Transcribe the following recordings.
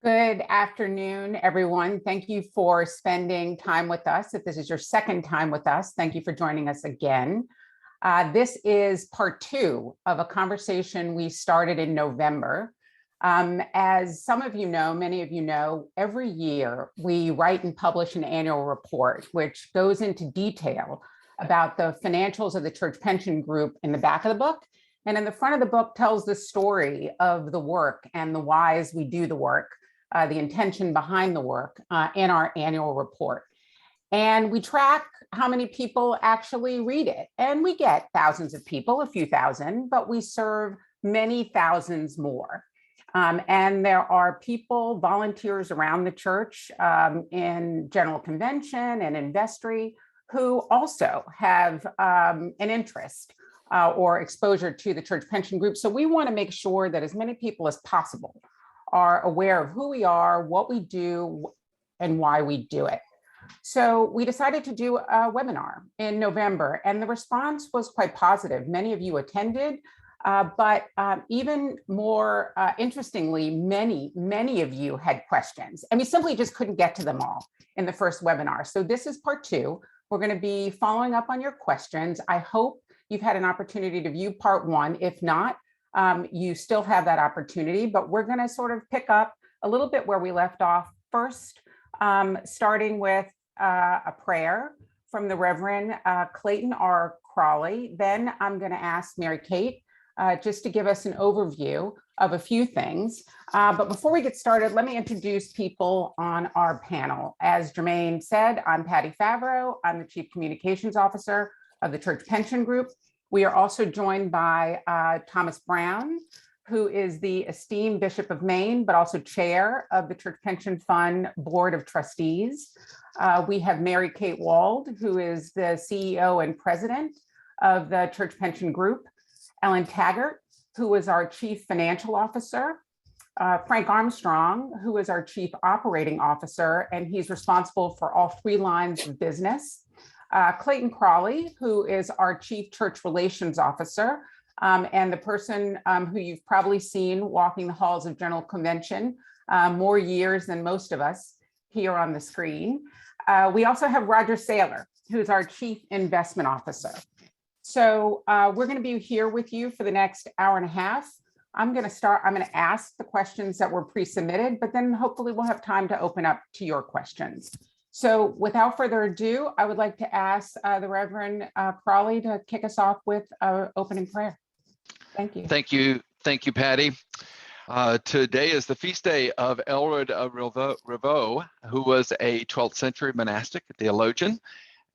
Good afternoon, everyone. Thank you for spending time with us. If this is your second time with us, thank you for joining us again. This is part two of a conversation we started in November. As some of you know, many of you know, every year we write and publish an annual report, which goes into detail about the financials of the church pension group in the back of the book. And in the front of the book tells the story of the work and the whys we do the work. The intention behind the work in our annual report. And we track how many people actually read it. And we get thousands of people, a few thousand, but we serve many thousands more. And there are people, volunteers around the church in general convention and in vestry who also have an interest or exposure to the church pension group. So we want to make sure that as many people as possible are aware of who we are, what we do, and why we do it. So we decided to do a webinar in November, and the response was quite positive. Many of you attended, but even more interestingly, many of you had questions, and we simply just couldn't get to them all in the first webinar. So this is part two. We're going to be following up on your questions. I hope you've had an opportunity to view part one. If not, you still have that opportunity, but we're going to sort of pick up a little bit where we left off first, starting with a prayer from the Reverend Clayton R. Crawley. Then I'm going to ask Mary Kate just to give us an overview of a few things. But before we get started, let me introduce people on our panel. As Jermaine said, I'm Patty Favreau. I'm the Chief Communications Officer of the Church Pension Group. We are also joined by Thomas Brown, who is the esteemed Bishop of Maine, but also chair of the Church Pension Fund Board of Trustees. We have Mary Kate Wold, who is the CEO and president of the Church Pension Group. Ellen Taggart, who is our chief financial officer. Frank Armstrong, who is our chief operating officer, and he's responsible for all three lines of business. Clayton Crawley, who is our Chief Church Relations Officer, and the person who you've probably seen walking the halls of General Convention more years than most of us here on the screen. We also have Roger Saylor, who's our Chief Investment Officer. So we're going to be here with you for the next hour and a half. I'm going to ask the questions that were pre-submitted, but then hopefully we'll have time to open up to your questions. So without further ado, I would like to ask the Reverend Crawley to kick us off with an opening prayer. Thank you. Thank you, Patty. Today is the feast day of Elred of Ravoux, who was a 12th century monastic theologian.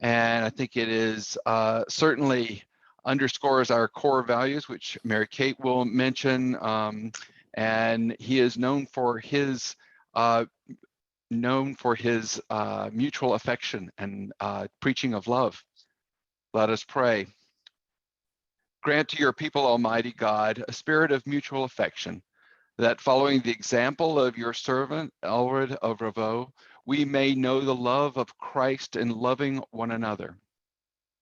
And I think it is certainly underscores our core values, which Mary Kate will mention. And he is known for his mutual affection and preaching of love. Let us pray. Grant to your people, Almighty God, a spirit of mutual affection, that following the example of your servant, Elred of Ravoux, we may know the love of Christ in loving one another.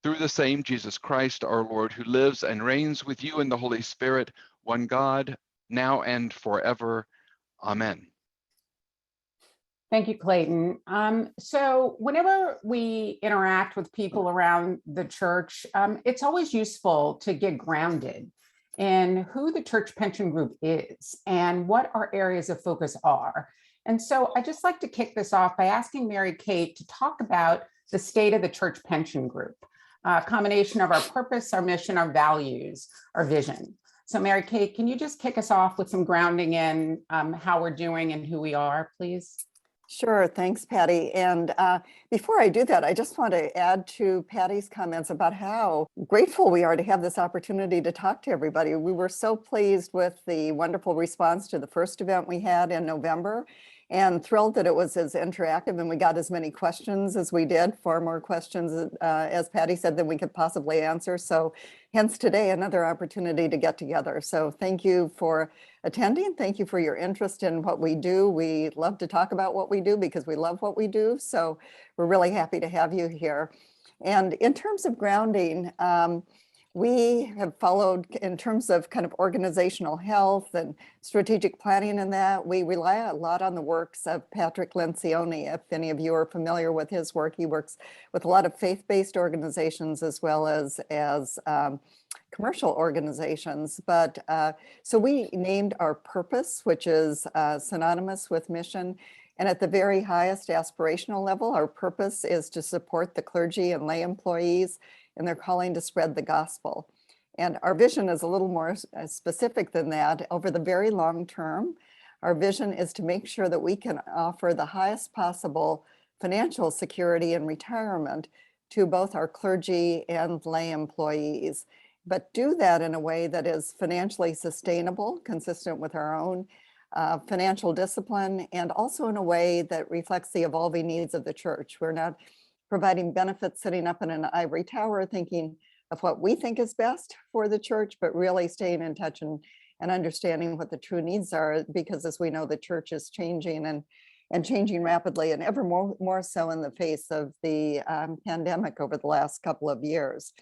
Through the same Jesus Christ, our Lord, who lives and reigns with you in the Holy Spirit, one God, now and forever. Amen. Thank you, Clayton. So whenever we interact with people around the church, it's always useful to get grounded in who the church pension group is and what our areas of focus are. And so I just like to kick this off by asking Mary Kate to talk about the state of the church pension group, a combination of our purpose, our mission, our values, our vision. So Mary Kate, can you just kick us off with some grounding in how we're doing and who we are, please? Sure, thanks, Patty. And before I do that, I just want to add to Patty's comments about how grateful we are to have this opportunity to talk to everybody. We were so pleased with the wonderful response to the first event we had in November, and thrilled that it was as interactive and we got as many questions as we did, far more questions, as Patty said, than we could possibly answer. So hence today, another opportunity to get together. So thank you for attending. Thank you for your interest in what we do. We love to talk about what we do because we love what we do. So we're really happy to have you here. And in terms of grounding, We have followed in terms of kind of organizational health and strategic planning and that. We rely a lot on the works of Patrick Lencioni. If any of you are familiar with his work, he works with a lot of faith-based organizations as well as commercial organizations. But so we named our purpose, which is synonymous with mission. And at the very highest aspirational level, our purpose is to support the clergy and lay employees in their calling to spread the gospel. And our vision is a little more specific than that. Over the very long term, our vision is to make sure that we can offer the highest possible financial security in retirement to both our clergy and lay employees, but do that in a way that is financially sustainable, consistent with our own financial discipline, and also in a way that reflects the evolving needs of the church. We're not providing benefits sitting up in an ivory tower thinking of what we think is best for the church, but really staying in touch and understanding what the true needs are, because as we know, the church is changing and changing rapidly, and ever more so in the face of the pandemic over the last couple of years.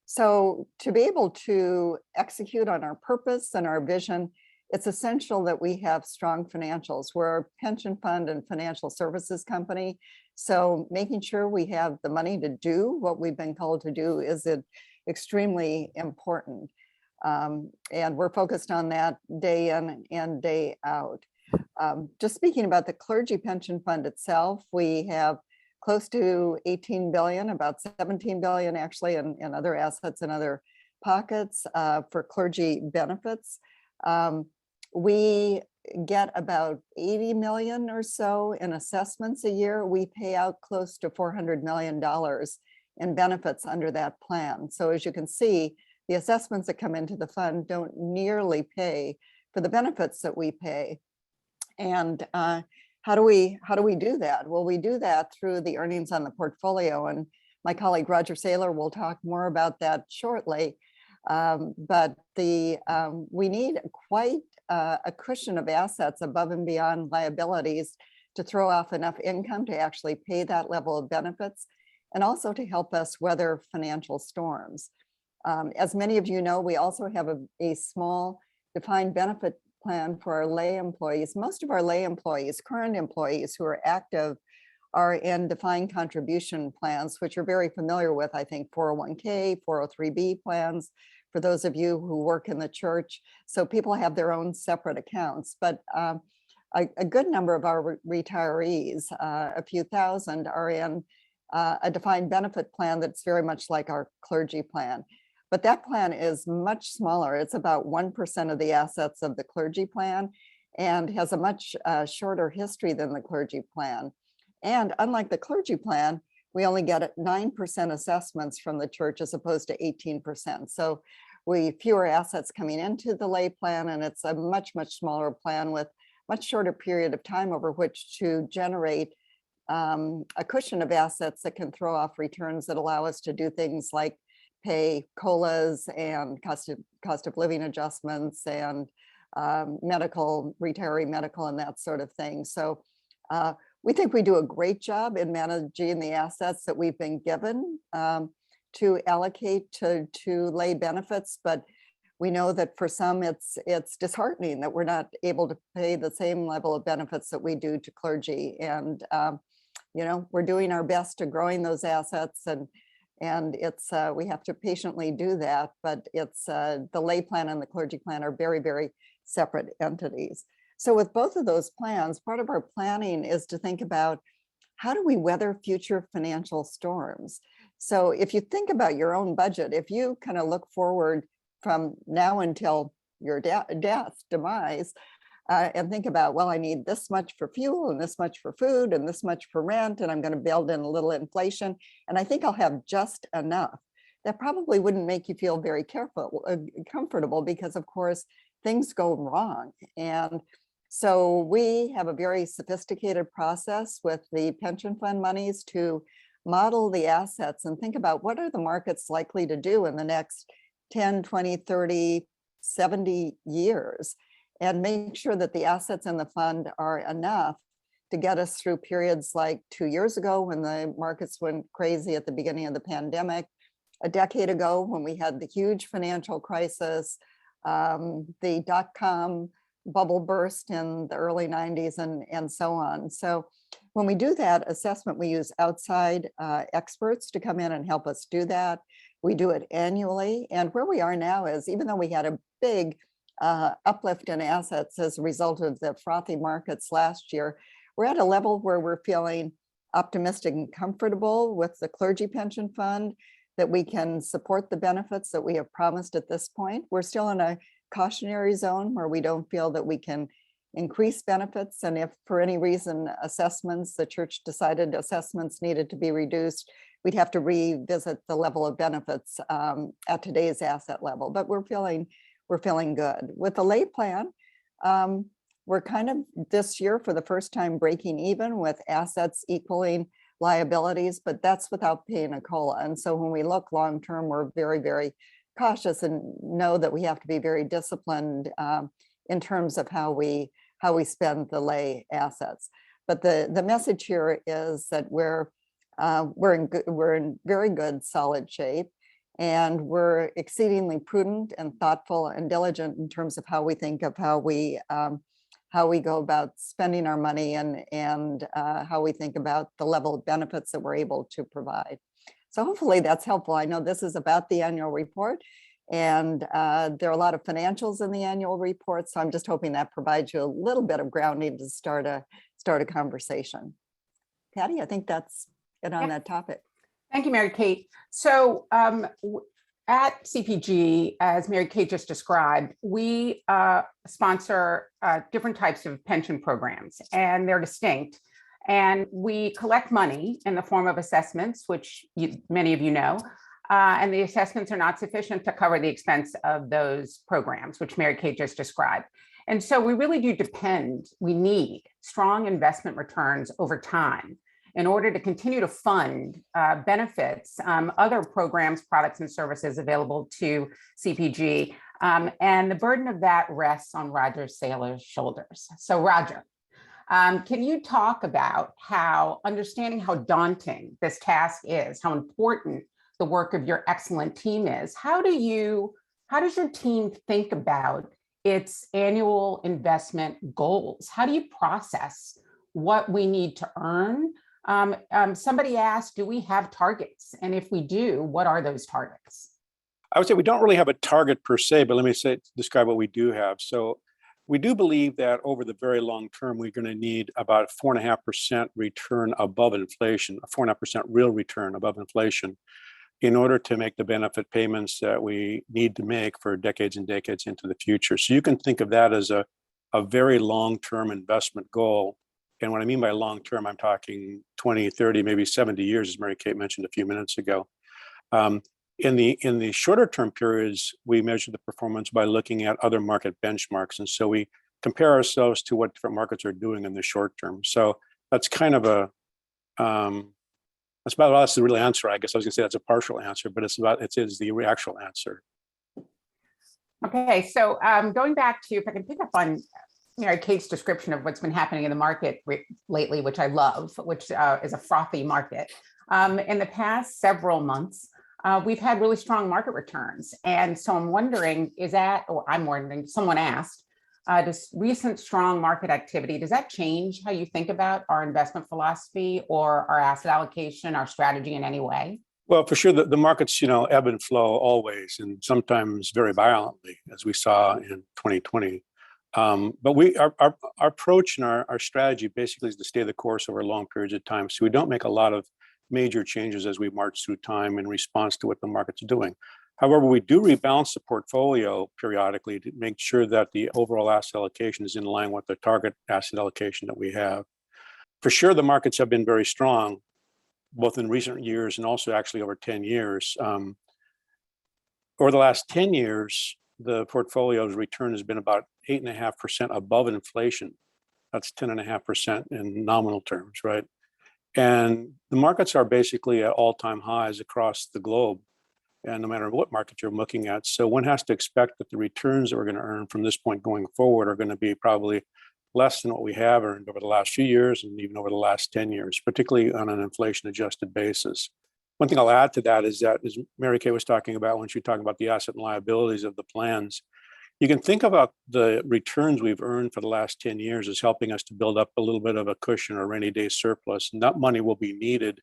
So to be able to execute on our purpose and our vision, it's essential that we have strong financials. We're a pension fund and financial services company. So making sure we have the money to do what we've been called to do is extremely important. And we're focused on that day in and day out. Just speaking about the clergy pension fund itself, we have close to 18 billion, about 17 billion actually in other assets and other pockets for clergy benefits. We get about 80 million or so in assessments a year. We pay out close to $400 million in benefits under that plan. So as you can see, the assessments that come into the fund don't nearly pay for the benefits that we pay. And how do we do that? Well, we do that through the earnings on the portfolio. And my colleague Roger Saylor will talk more about that shortly. But we need quite a cushion of assets above and beyond liabilities to throw off enough income to actually pay that level of benefits, and also to help us weather financial storms. As many of you know, we also have a small defined benefit plan for our lay employees. Most of our lay employees, current employees who are active, are in defined contribution plans, which you're very familiar with, I think, 401k, 403b plans, for those of you who work in the church. So people have their own separate accounts, but a good number of our retirees, a few thousand, are in a defined benefit plan that's very much like our clergy plan. But that plan is much smaller. It's about 1% of the assets of the clergy plan and has a much shorter history than the clergy plan. And unlike the clergy plan, we only get 9% assessments from the church as opposed to 18%. So fewer assets coming into the lay plan, and it's a much smaller plan with much shorter period of time over which to generate a cushion of assets that can throw off returns that allow us to do things like pay COLAs and cost of living adjustments and retiree medical and that sort of thing. So we think we do a great job in managing the assets that we've been given to allocate to lay benefits, but we know that for some it's disheartening that we're not able to pay the same level of benefits that we do to clergy. And we're doing our best to growing those assets, and it's we have to patiently do that. But it's the lay plan and the clergy plan are very separate entities. So with both of those plans, part of our planning is to think about how do we weather future financial storms. So if you think about your own budget, if you kind of look forward from now until your demise, and think about, well, I need this much for fuel and this much for food and this much for rent, and I'm going to build in a little inflation, and I think I'll have just enough. That probably wouldn't make you feel very comfortable, because of course things go wrong. And so we have a very sophisticated process with the pension fund monies to model the assets and think about what are the markets likely to do in the next 10, 20, 30, 70 years, and make sure that the assets in the fund are enough to get us through periods like 2 years ago when the markets went crazy at the beginning of the pandemic, a decade ago when we had the huge financial crisis, the dot-com bubble burst in the early 90s and so on. So when we do that assessment, we use outside experts to come in and help us do that. We do it annually. And where we are now is, even though we had a big uplift in assets as a result of the frothy markets last year, we're at a level where we're feeling optimistic and comfortable with the Clergy Pension Fund, that we can support the benefits that we have promised at this point. We're still in a cautionary zone where we don't feel that we can increase benefits. And if for any reason the church decided assessments needed to be reduced, we'd have to revisit the level of benefits at today's asset level. But we're feeling good. With the lay plan, we're kind of this year for the first time breaking even with assets equaling liabilities, but that's without paying a COLA. And so when we look long term, we're very, very cautious and know that we have to be very disciplined in terms of how we spend the lay assets. But the message here is that we're in very good, solid shape, and we're exceedingly prudent and thoughtful and diligent in terms of how we think of how we go about spending our money and how we think about the level of benefits that we're able to provide. So hopefully that's helpful. I know this is about the annual report, and there are a lot of financials in the annual report. So I'm just hoping that provides you a little bit of grounding to start a conversation. Patty, I think that's it on that topic. Thank you, Mary Kate. So at CPG, as Mary Kate just described, we sponsor different types of pension programs, and they're distinct. And we collect money in the form of assessments, which many of you know, and the assessments are not sufficient to cover the expense of those programs, which Mary Kate just described. And so we really do we need strong investment returns over time in order to continue to fund benefits, other programs, products, and services available to CPG. And the burden of that rests on Roger Saylor's shoulders. So Roger, can you talk about understanding how daunting this task is, how important the work of your excellent team is? How does your team think about its annual investment goals? How do you process what we need to earn? Somebody asked, do we have targets? And if we do, what are those targets? I would say we don't really have a target per se, but let me describe what we do have. So we do believe that over the very long term, we're going to need about 4.5% return above inflation, a 4.5% real return above inflation, in order to make the benefit payments that we need to make for decades and decades into the future. So you can think of that as a very long-term investment goal. And what I mean by long-term, I'm talking 20, 30, maybe 70 years, as Mary Kate mentioned a few minutes ago. In the shorter term periods, we measure the performance by looking at other market benchmarks. And so we compare ourselves to what different markets are doing in the short term. So that's kind of that's the real answer. I guess I was gonna say that's a partial answer, but it is the actual answer. Okay, so going back to, if I can pick up on Mary Kate's description of what's been happening in the market lately, which I love, which is a frothy market. In the past several months, we've had really strong market returns. And so I'm wondering, someone asked, does recent strong market activity, does that change how you think about our investment philosophy or our asset allocation, our strategy in any way? Well, for sure, the markets, ebb and flow always, and sometimes very violently, as we saw in 2020. But our approach and our strategy basically is to stay the course over long periods of time. So we don't make a lot of major changes as we march through time in response to what the market's doing. However, we do rebalance the portfolio periodically to make sure that the overall asset allocation is in line with the target asset allocation that we have. For sure, the markets have been very strong, both in recent years and also actually over 10 years. Over the last 10 years, the portfolio's return has been about 8.5% above inflation. That's 10.5% in nominal terms, right? And the markets are basically at all-time highs across the globe, and no matter what market you're looking at. So one has to expect that the returns that we're going to earn from this point going forward are going to be probably less than what we have earned over the last few years and even over the last 10 years, particularly on an inflation-adjusted basis. One thing I'll add to that is that, as Mary Kay was talking about when she was talking about the asset and liabilities of the plans, you can think about the returns we've earned for the last 10 years as helping us to build up a little bit of a cushion or rainy day surplus. And that money will be needed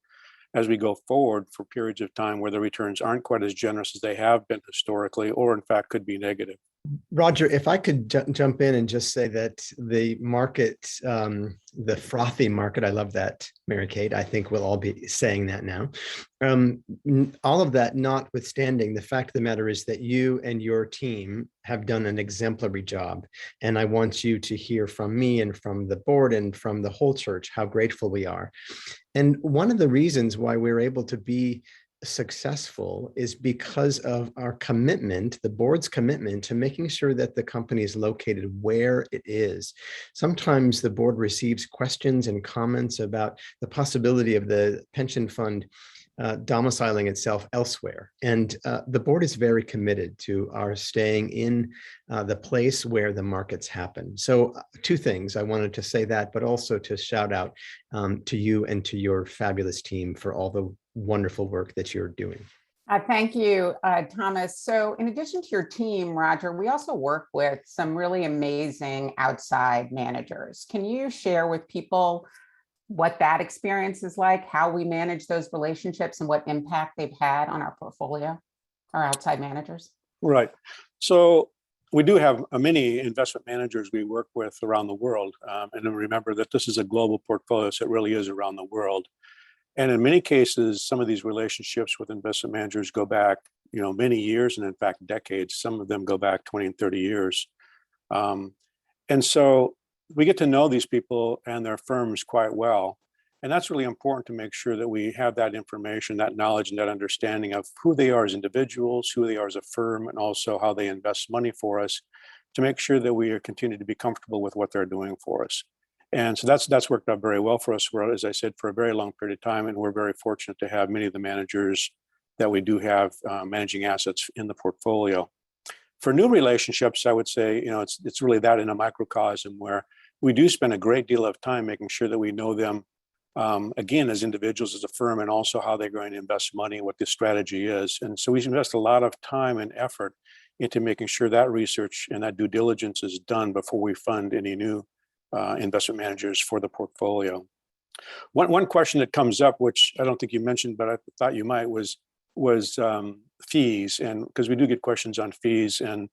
as we go forward for periods of time where the returns aren't quite as generous as they have been historically, or in fact could be negative. Roger, if I could jump in and just say that the market, the frothy market, I love that, Mary Kate. I think we'll all be saying that now. All of that notwithstanding, the fact of the matter is that you and your team have done an exemplary job. And I want you to hear from me and from the board and from the whole church how grateful we are. And one of the reasons why we're able to be successful is because of our commitment, the board's commitment to making sure that the company is located where it is. Sometimes the board receives questions and comments about the possibility of the pension fund domiciling itself elsewhere. And the board is very committed to our staying in the place where the markets happen. So two things, I wanted to say that, but also to shout out to you and to your fabulous team for all the wonderful work that you're doing. Thank you, Thomas. So in addition to your team, Roger, we also work with some really amazing outside managers. Can you share with people what that experience is like, how we manage those relationships and what impact they've had on our portfolio, our outside managers? Right. So we do have many investment managers we work with around the world. And remember that this is a global portfolio, so it really is around the world. And in many cases, some of these relationships with investment managers go back, many years, and in fact, decades. Some of them go back 20 and 30 years. And so we get to know these people and their firms quite well. And that's really important to make sure that we have that information, that knowledge, and that understanding of who they are as individuals, who they are as a firm, and also how they invest money for us to make sure that we continue to be comfortable with what they're doing for us. And so that's worked out very well for us, as I said, for a very long period of time. And we're very fortunate to have many of the managers that we do have managing assets in the portfolio. For new relationships, I would say, it's really that in a microcosm where we do spend a great deal of time making sure that we know them, again, as individuals, as a firm, and also how they're going to invest money, what the strategy is. And so we invest a lot of time and effort into making sure that research and that due diligence is done before we fund any new investment managers for the portfolio. One question that comes up, which I don't think you mentioned, but I thought you might, was fees, and because we do get questions on fees, and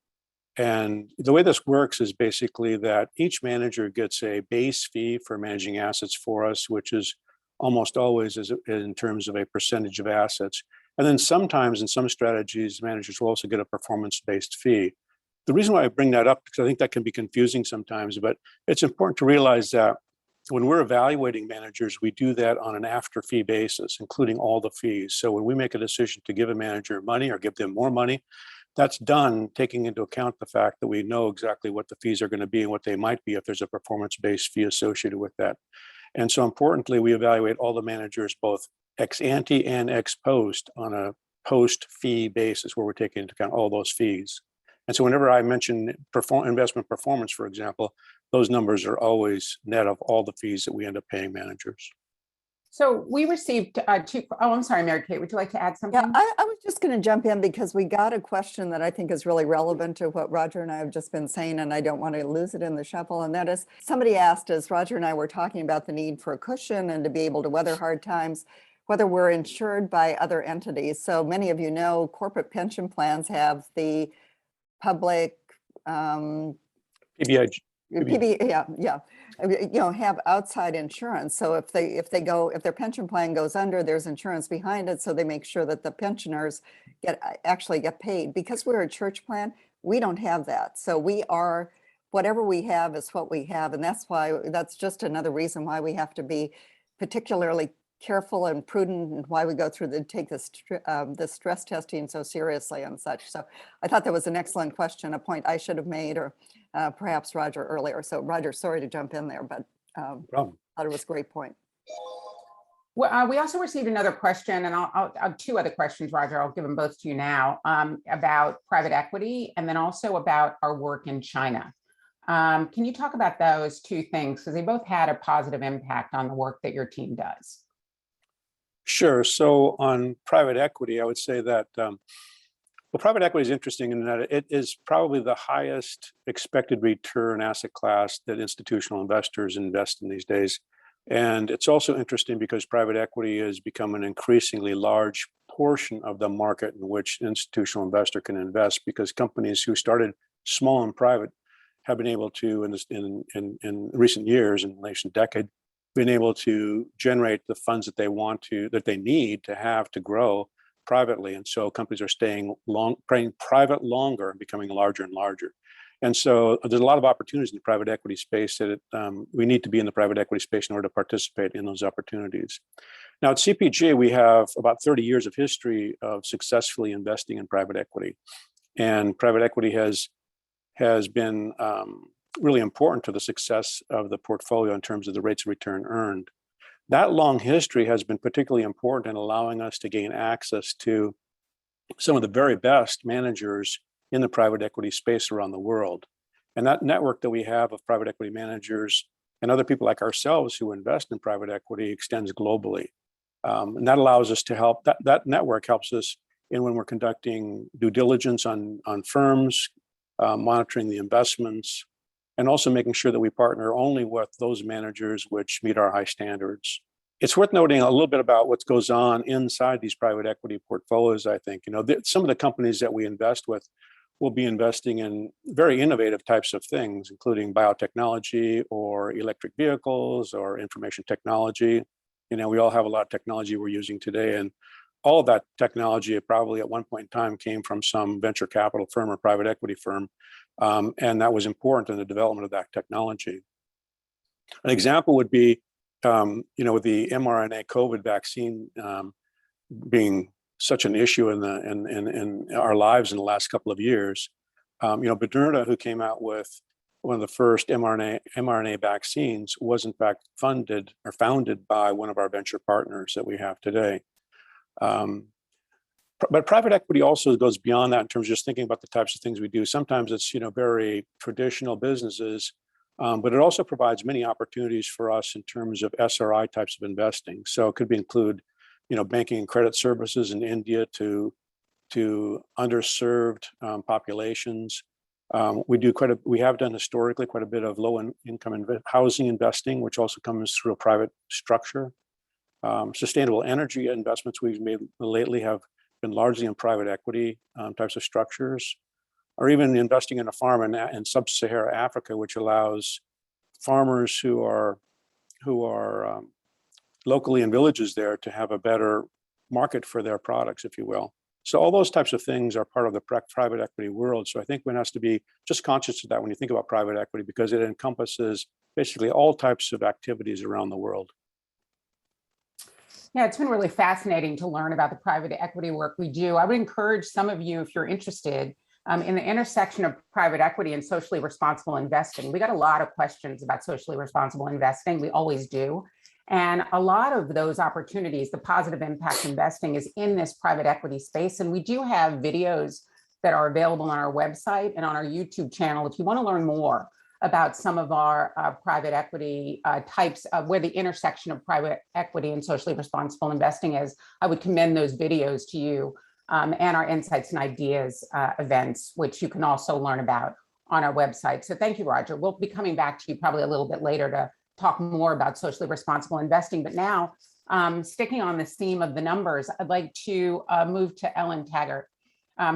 the way this works is basically that each manager gets a base fee for managing assets for us, which is almost always in terms of a percentage of assets. And then sometimes in some strategies, managers will also get a performance-based fee. The reason why I bring that up, because I think that can be confusing sometimes, but it's important to realize that when we're evaluating managers, we do that on an after fee basis, including all the fees. So when we make a decision to give a manager money or give them more money, that's done taking into account the fact that we know exactly what the fees are going to be and what they might be if there's a performance-based fee associated with that. And so importantly, we evaluate all the managers, both ex ante and ex post, on a post fee basis where we're taking into account all those fees. And so whenever I mention investment performance, for example, those numbers are always net of all the fees that we end up paying managers. So we received I'm sorry, Mary Kate, would you like to add something? Yeah, I was just going to jump in because we got a question that I think is really relevant to what Roger and I have just been saying, and I don't want to lose it in the shuffle. And that is, somebody asked, as Roger and I were talking about the need for a cushion and to be able to weather hard times, whether we're insured by other entities. So many of you know corporate pension plans have the public PBI. Have outside insurance. So if their pension plan goes under, there's insurance behind it. So they make sure that the pensioners actually get paid. Because we're a church plan, we don't have that. So whatever we have is what we have. And that's just another reason why we have to be particularly careful and prudent, and why we go through take this stress testing so seriously and such. So I thought that was an excellent question, a point I should have made, or perhaps Roger earlier. So Roger, sorry to jump in there, but I thought it was a great point. Well, we also received another question, and I'll two other questions, Roger. I'll give them both to you now, about private equity, and then also about our work in China. Can you talk about those two things, because they both had a positive impact on the work that your team does? Sure. So on private equity, I would say that well, private equity is interesting in that it is probably the highest expected return asset class that institutional investors invest in these days. And it's also interesting because private equity has become an increasingly large portion of the market in which an institutional investor can invest, because companies who started small and private have been able to, in recent years, in the recent decade, been able to generate the funds that they need to have to grow privately. And so companies are staying private longer and becoming larger and larger. And so there's a lot of opportunities in the private equity space that we need to be in the private equity space in order to participate in those opportunities. Now at CPG, we have about 30 years of history of successfully investing in private equity. And private equity has been really important to the success of the portfolio in terms of the rates of return earned. That long history has been particularly important in allowing us to gain access to some of the very best managers in the private equity space around the world. And that network that we have of private equity managers and other people like ourselves who invest in private equity extends globally. And that allows us to help, that network helps us in when we're conducting due diligence on firms, monitoring the investments, and also making sure that we partner only with those managers which meet our high standards. It's worth noting a little bit about what goes on inside these private equity portfolios, I think. Some of the companies that we invest with will be investing in very innovative types of things, including biotechnology or electric vehicles or information technology. We all have a lot of technology we're using today, and all of that technology probably at one point in time came from some venture capital firm or private equity firm. And that was important in the development of that technology. An example would be, with the mRNA COVID vaccine being such an issue in our lives in the last couple of years. Moderna, who came out with one of the first mRNA vaccines, was in fact funded or founded by one of our venture partners that we have today. But private equity also goes beyond that in terms of just thinking about the types of things we do. Sometimes it's very traditional businesses, but it also provides many opportunities for us in terms of SRI types of investing. So it could include, banking and credit services in India to underserved populations. We have done historically quite a bit of low-income housing investing, which also comes through a private structure. Sustainable energy investments we've made lately have been largely in private equity types of structures, or even investing in a farm in sub-Saharan Africa, which allows farmers who are locally in villages there to have a better market for their products, if you will. So all those types of things are part of the private equity world. So I think one has to be just conscious of that when you think about private equity, because it encompasses basically all types of activities around the world. Yeah, it's been really fascinating to learn about the private equity work we do. I would encourage some of you, if you're interested, in the intersection of private equity and socially responsible investing. We got a lot of questions about socially responsible investing. We always do. And a lot of those opportunities, the positive impact investing, is in this private equity space. And we do have videos that are available on our website and on our YouTube channel if you want to learn more about some of our private equity types of where the intersection of private equity and socially responsible investing is. I would commend those videos to you and our Insights and Ideas events, which you can also learn about on our website. So thank you, Roger. We'll be coming back to you probably a little bit later to talk more about socially responsible investing. But now, sticking on this theme of the numbers, I'd like to move to Ellen Taggart,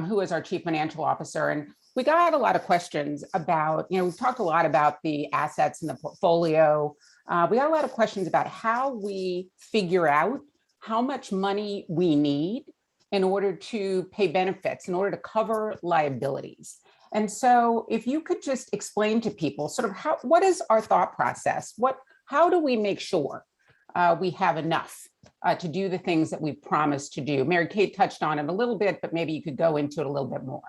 who is our Chief Financial Officer. And we got a lot of questions about, we've talked a lot about the assets in the portfolio. We got a lot of questions about how we figure out how much money we need in order to pay benefits, in order to cover liabilities. And so if you could just explain to people sort of what is our thought process? How do we make sure we have enough to do the things that we've promised to do? Mary Kate touched on it a little bit, but maybe you could go into it a little bit more.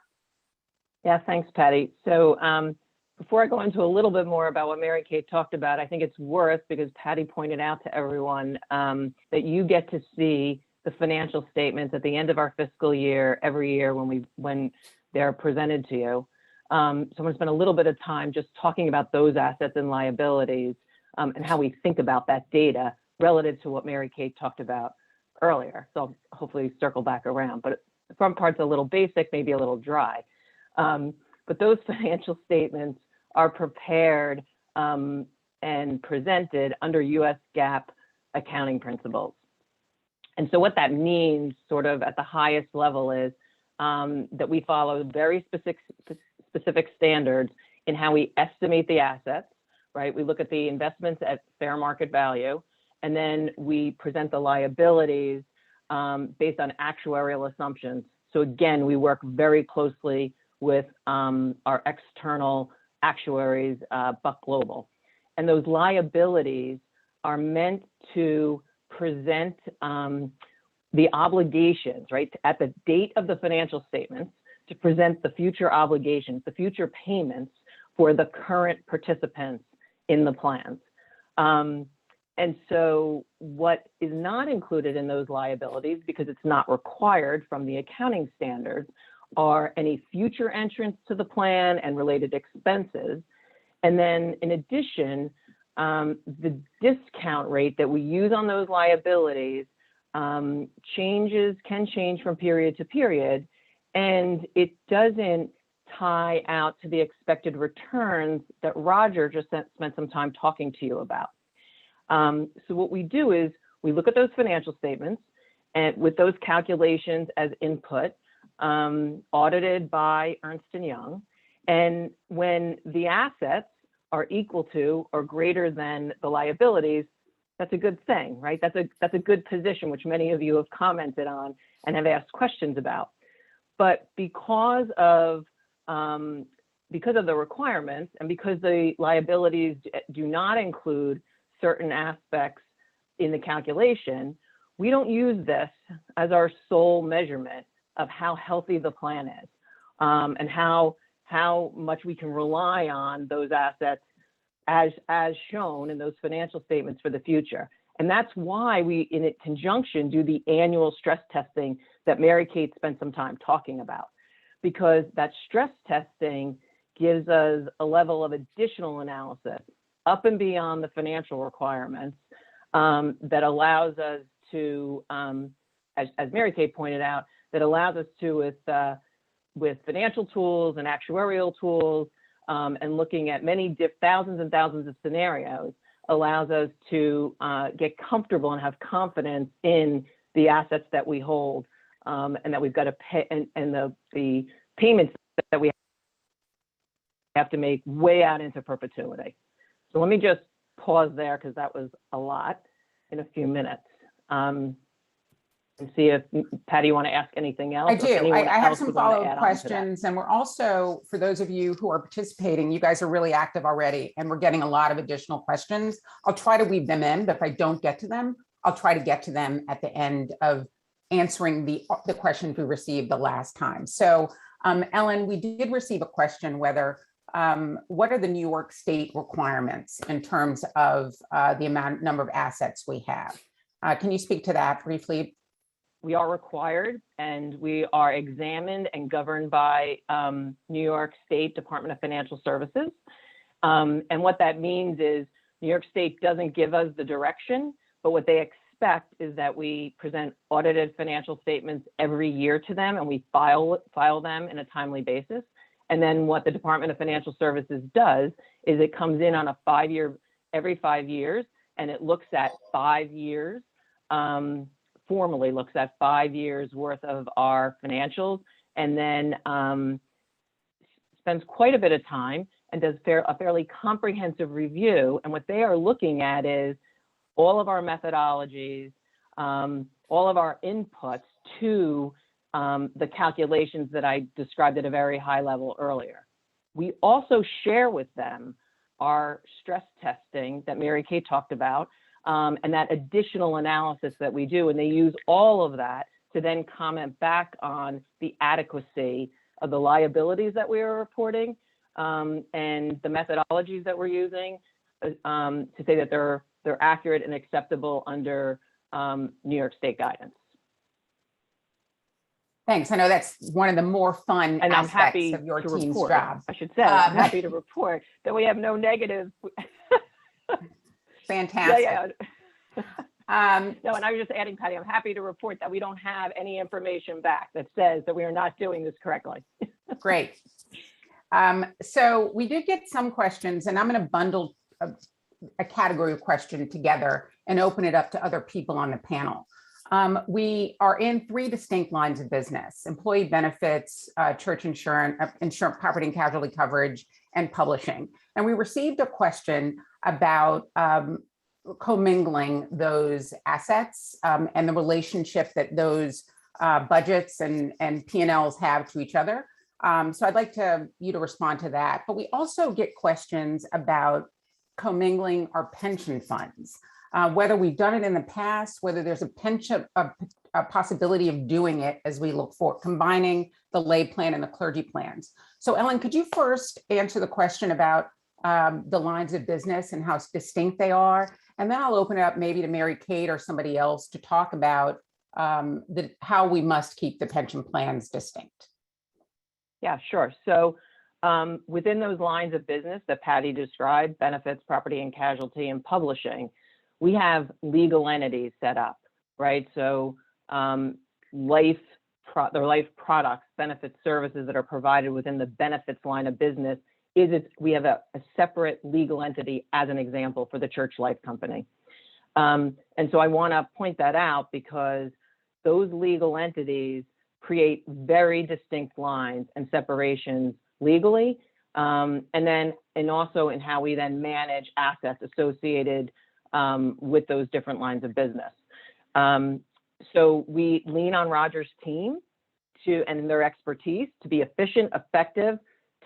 Yeah, thanks, Patty. So before I go into a little bit more about what Mary Kate talked about, I think it's worth, because Patty pointed out to everyone that you get to see the financial statements at the end of our fiscal year every year when they're presented to you. So I'm going to spend a little bit of time just talking about those assets and liabilities and how we think about that data relative to what Mary Kate talked about earlier. So I'll hopefully circle back around, but the front part's a little basic, maybe a little dry. But those financial statements are prepared and presented under US GAAP accounting principles. And so what that means sort of at the highest level is that we follow very specific standards in how we estimate the assets, right? We look at the investments at fair market value, and then we present the liabilities based on actuarial assumptions. So again, we work very closely with our external actuaries, Buck Global. And those liabilities are meant to present the obligations, right, at the date of the financial statements, to present the future obligations, the future payments for the current participants in the plans. And so what is not included in those liabilities, because it's not required from the accounting standards, are any future entrants to the plan and related expenses. And then in addition, the discount rate that we use on those liabilities can change from period to period, and it doesn't tie out to the expected returns that Roger just spent some time talking to you about. So what we do is we look at those financial statements and with those calculations as input, audited by Ernst & Young. And when the assets are equal to or greater than the liabilities, that's a good thing, right? That's a good position, which many of you have commented on and have asked questions about. But because of the requirements and because the liabilities do not include certain aspects in the calculation, we don't use this as our sole measurement of how healthy the plan is and how much we can rely on those assets as shown in those financial statements for the future. And that's why we, in conjunction, do the annual stress testing that Mary Kate spent some time talking about, because that stress testing gives us a level of additional analysis up and beyond the financial requirements that allows us to, as Mary Kate pointed out, that allows us to, with financial tools and actuarial tools and looking at many thousands and thousands of scenarios, allows us to get comfortable and have confidence in the assets that we hold and that we've got to pay, and the payments that we have to make way out into perpetuity. So let me just pause there, because that was a lot in a few minutes. And see if, Patty, you want to ask anything else? I do. I have some follow-up questions, and we're also, for those of you who are participating, you guys are really active already, and we're getting a lot of additional questions. I'll try to weave them in, but if I don't get to them, I'll try to get to them at the end of answering the questions we received the last time. So, Ellen, we did receive a question whether what are the New York State requirements in terms of the number of assets we have? Can you speak to that briefly? We are required, and we are examined and governed by New York State Department of Financial Services. And what that means is New York State doesn't give us the direction, but what they expect is that we present audited financial statements every year to them, and we file them in a timely basis. And then what the Department of Financial Services does is it comes in on every 5 years, and it looks at 5 years, formally looks at 5 years worth of our financials, and then spends quite a bit of time and does a fairly comprehensive review. And what they are looking at is all of our methodologies, all of our inputs to the calculations that I described at a very high level earlier. We also share with them our stress testing that Mary Kate talked about, and that additional analysis that we do, and they use all of that to then comment back on the adequacy of the liabilities that we are reporting and the methodologies that we're using to say that they're accurate and acceptable under New York State guidance. Thanks. I know that's one of the more fun and I'm aspects happy of your to team's report, job. I should say, I'm happy to report that we have no negative. Fantastic. Yeah. No, and I was just adding, Patty, I'm happy to report that we don't have any information back that says that we are not doing this correctly. Great. So we did get some questions, and I'm going to bundle a category of question together and open it up to other people on the panel. We are in 3 distinct lines of business: employee benefits, church insurance, property and casualty coverage, and publishing. And we received a question about commingling those assets and the relationship that those budgets and P&Ls have to each other. So I'd like you to respond to that. But we also get questions about commingling our pension funds, whether we've done it in the past, whether there's a possibility of doing it as we look for combining the lay plan and the clergy plans. So Ellen, could you first answer the question about the lines of business and how distinct they are? And then I'll open it up maybe to Mary Kate or somebody else to talk about how we must keep the pension plans distinct. Yeah, sure. So within those lines of business that Patty described, benefits, property and casualty, and publishing, we have legal entities set up, right? So the life products, benefit services that are provided within the benefits line of business we have a separate legal entity as an example for the Church Life Company. And so I want to point that out because those legal entities create very distinct lines and separations legally, and also in how we then manage assets associated with those different lines of business. So we lean on Roger's team and their expertise to be efficient, effective,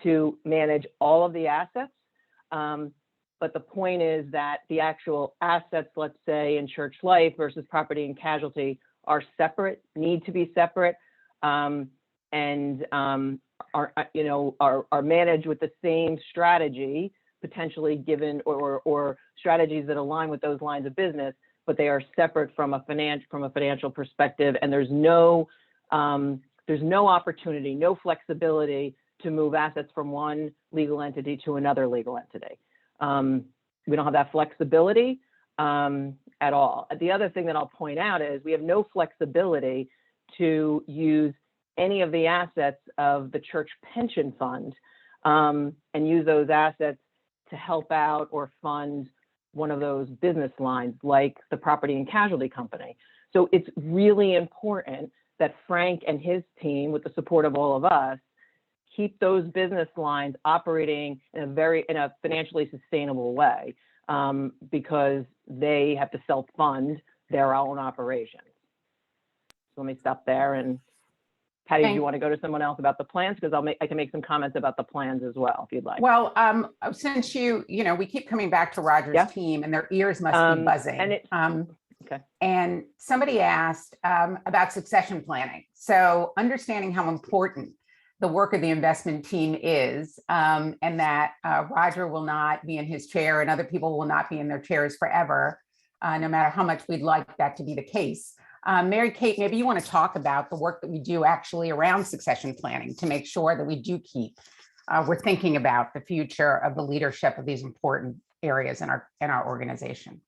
to manage all of the assets. But the point is that the actual assets, let's say in Church Life versus property and casualty, are separate, need to be separate, and are managed with the same strategy, potentially given or strategies that align with those lines of business, but they are separate from a financial perspective, and there's no opportunity, no flexibility to move assets from one legal entity to another legal entity. We don't have that flexibility at all. The other thing that I'll point out is we have no flexibility to use any of the assets of the church pension fund and use those assets to help out or fund one of those business lines like the property and casualty company. So it's really important that Frank and his team, with the support of all of us, keep those business lines operating in a financially sustainable way, because they have to self-fund their own operations. So let me stop there. And Patty, do you want to go to someone else about the plans? Because I can make some comments about the plans as well, if you'd like. Well, since we keep coming back to Roger's team, and their ears must be buzzing. Okay. And somebody asked about succession planning. So understanding how important the work of the investment team is, and that Roger will not be in his chair and other people will not be in their chairs forever, no matter how much we'd like that to be the case. Mary Kate, maybe you want to talk about the work that we do actually around succession planning to make sure that we do we're thinking about the future of the leadership of these important areas in our organization.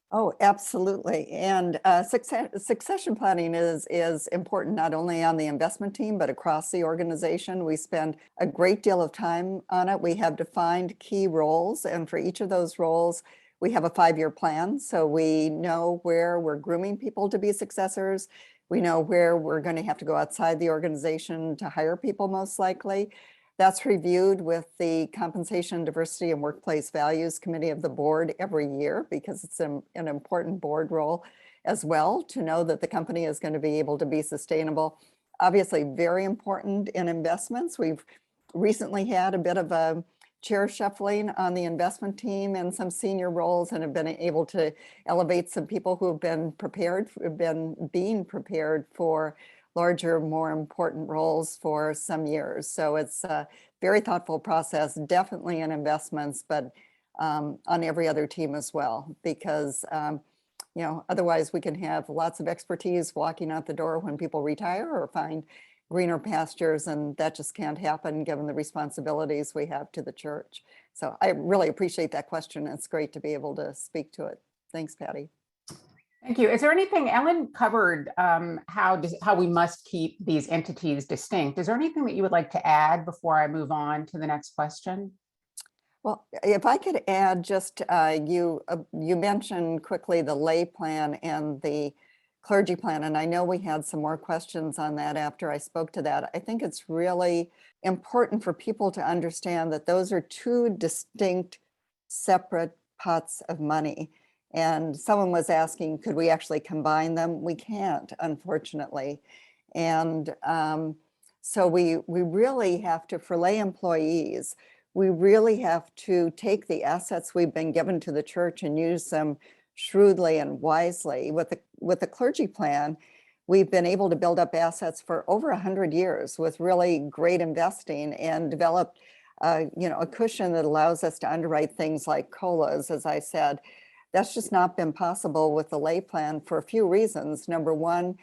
Oh, absolutely. And succession planning is important not only on the investment team, but across the organization. We spend a great deal of time on it. We have defined key roles, and for each of those roles, we have a 5-year plan. So we know where we're grooming people to be successors. We know where we're going to have to go outside the organization to hire people most likely. That's reviewed with the Compensation, Diversity, and Workplace Values Committee of the board every year, because it's an important board role as well to know that the company is going to be able to be sustainable. Obviously, very important in investments. We've recently had a bit of a chair shuffling on the investment team and some senior roles, and have been able to elevate some people who have been being prepared for larger, more important roles for some years. So it's a very thoughtful process, definitely in investments, but on every other team as well, because otherwise we can have lots of expertise walking out the door when people retire or find greener pastures, and that just can't happen given the responsibilities we have to the church. So I really appreciate that question. It's great to be able to speak to it. Thanks, Patty. Thank you. Is there anything, Ellen covered how we must keep these entities distinct? Is there anything that you would like to add before I move on to the next question? Well, if I could add just, you mentioned quickly the lay plan and the clergy plan, and I know we had some more questions on that after I spoke to that. I think it's really important for people to understand that those are two distinct, separate pots of money. And someone was asking, could we actually combine them? We can't, unfortunately. And so we really have to, for lay employees, we really have to take the assets we've been given to the church and use them shrewdly and wisely. With the clergy plan, we've been able to build up assets for over 100 years with really great investing and developed a cushion that allows us to underwrite things like COLAs, as I said. That's just not been possible with the lay plan for a few reasons. Number one,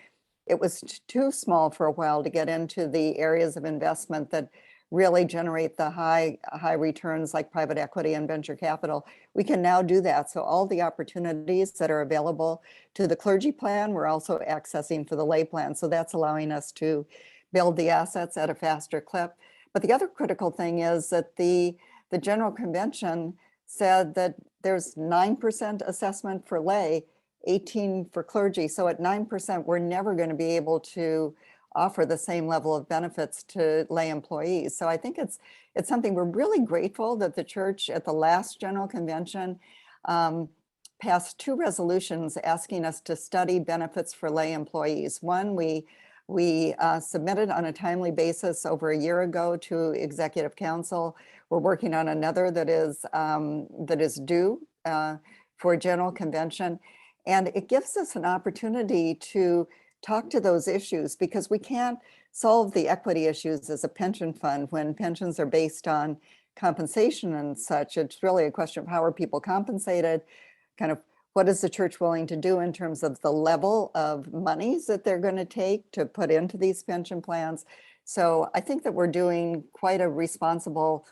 it was too small for a while to get into the areas of investment that really generate the high returns like private equity and venture capital. We can now do that. So all the opportunities that are available to the clergy plan, we're also accessing for the lay plan. So that's allowing us to build the assets at a faster clip. But the other critical thing is that the General Convention said that there's 9% assessment for lay, 18 for clergy. So at 9%, we're never going to be able to offer the same level of benefits to lay employees. So I think it's something we're really grateful that the church at the last General Convention passed 2 resolutions asking us to study benefits for lay employees. One, we submitted on a timely basis over a year ago to Executive Council. We're working on another that is due for General Convention. And it gives us an opportunity to talk to those issues, because we can't solve the equity issues as a pension fund when pensions are based on compensation and such. It's really a question of how are people compensated, kind of what is the church willing to do in terms of the level of monies that they're going to take to put into these pension plans. So I think that we're doing quite a responsible,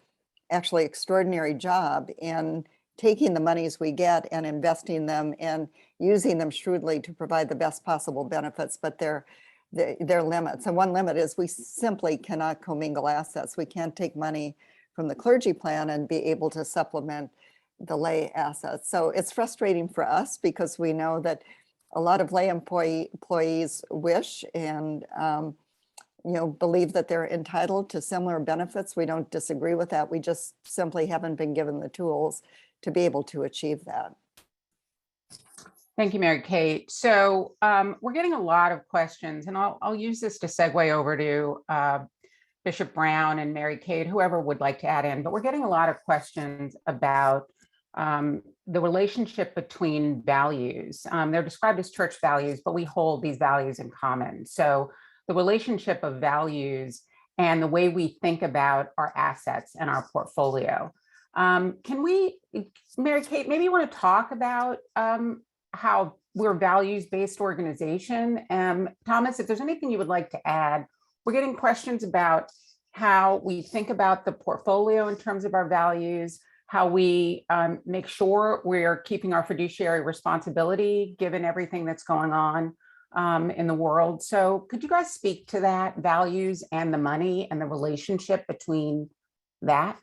actually extraordinary job in taking the monies we get and investing them and using them shrewdly to provide the best possible benefits, but there are limits. And one limit is we simply cannot commingle assets. We can't take money from the clergy plan and be able to supplement the lay assets. So it's frustrating for us because we know that a lot of lay employees wish and believe that they're entitled to similar benefits. We don't disagree with that. We just simply haven't been given the tools to be able to achieve that. Thank you, Mary Kate. So we're getting a lot of questions, and I'll use this to segue over to Bishop Brown and Mary Kate, whoever would like to add in, but we're getting a lot of questions about the relationship between values. They're described as church values, but we hold these values in common. So the relationship of values and the way we think about our assets and our portfolio. Can we, Mary Kate, maybe you want to talk about how we're a values-based organization? Thomas, if there's anything you would like to add, we're getting questions about how we think about the portfolio in terms of our values, how we make sure we're keeping our fiduciary responsibility given everything that's going on in the world. So could you guys speak to that, values and the money and the relationship between that?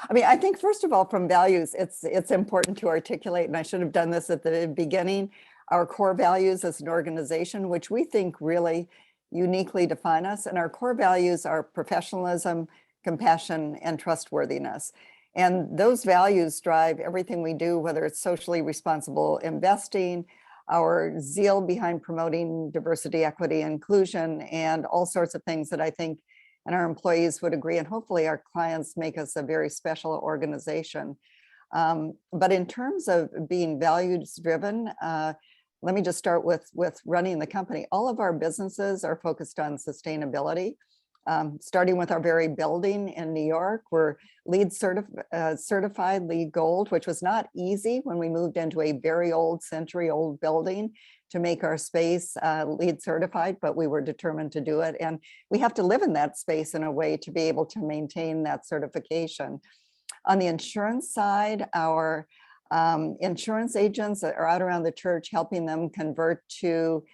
I mean, I think first of all, from values, it's important to articulate, and I should have done this at the beginning, our core values as an organization, which we think really uniquely define us. And our core values are professionalism, compassion, and trustworthiness. And those values drive everything we do, whether it's socially responsible investing, our zeal behind promoting diversity, equity, inclusion, and all sorts of things that I think and our employees would agree, and hopefully our clients make us a very special organization. But in terms of being values driven, let me just start with running the company. All of our businesses are focused on sustainability. Starting with our very building in New York, we're LEED certified, LEED Gold, which was not easy when we moved into a very old, century-old building to make our space LEED certified, but we were determined to do it. And we have to live in that space in a way to be able to maintain that certification. On the insurance side, our insurance agents that are out around the church, helping them convert to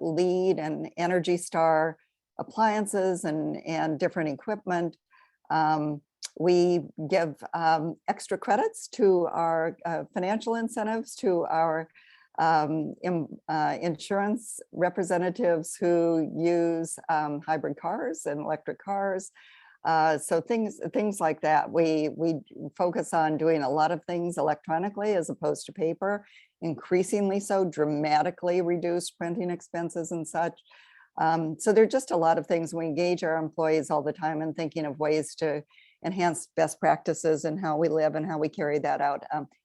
LEED and Energy Star appliances and different equipment. We give extra credits to our financial incentives to our insurance representatives who use hybrid cars and electric cars. So things like that. We focus on doing a lot of things electronically as opposed to paper, increasingly so, dramatically reduced printing expenses and such. So there are just a lot of things. We engage our employees all the time in thinking of ways to enhance best practices and how we live and how we carry that out.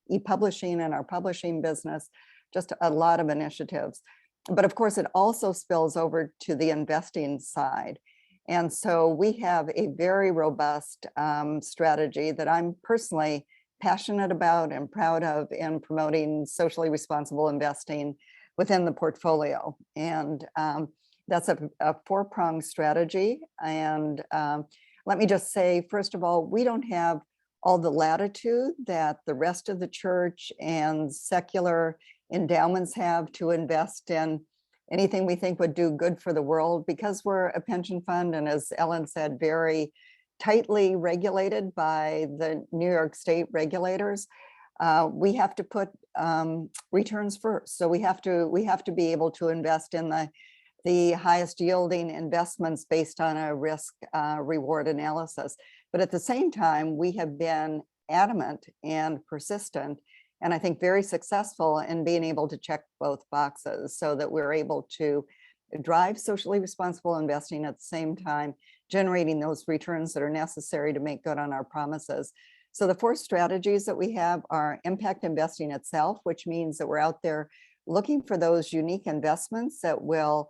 E-publishing and our publishing business, just a lot of initiatives. But of course, it also spills over to the investing side. And so we have a very robust strategy that I'm personally passionate about and proud of in promoting socially responsible investing within the portfolio. And that's a four-pronged strategy. And let me just say, first of all, we don't have all the latitude that the rest of the church and secular endowments have to invest in anything we think would do good for the world, because we're a pension fund, and as Ellen said, very tightly regulated by the New York State regulators. We have to put returns first. So we have to be able to invest in the highest yielding investments based on a risk reward analysis. But at the same time, we have been adamant and persistent, and I think very successful in being able to check both boxes so that we're able to drive socially responsible investing at the same time, generating those returns that are necessary to make good on our promises. So the four strategies that we have are impact investing itself, which means that we're out there looking for those unique investments that will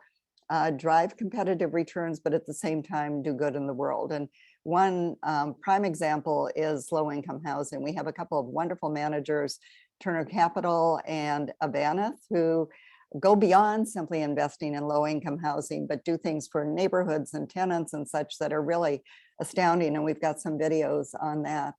drive competitive returns, but at the same time do good in the world. And one prime example is low-income housing. We have a couple of wonderful managers, Turner Capital and Abaneth, who go beyond simply investing in low-income housing, but do things for neighborhoods and tenants and such that are really astounding. And we've got some videos on that.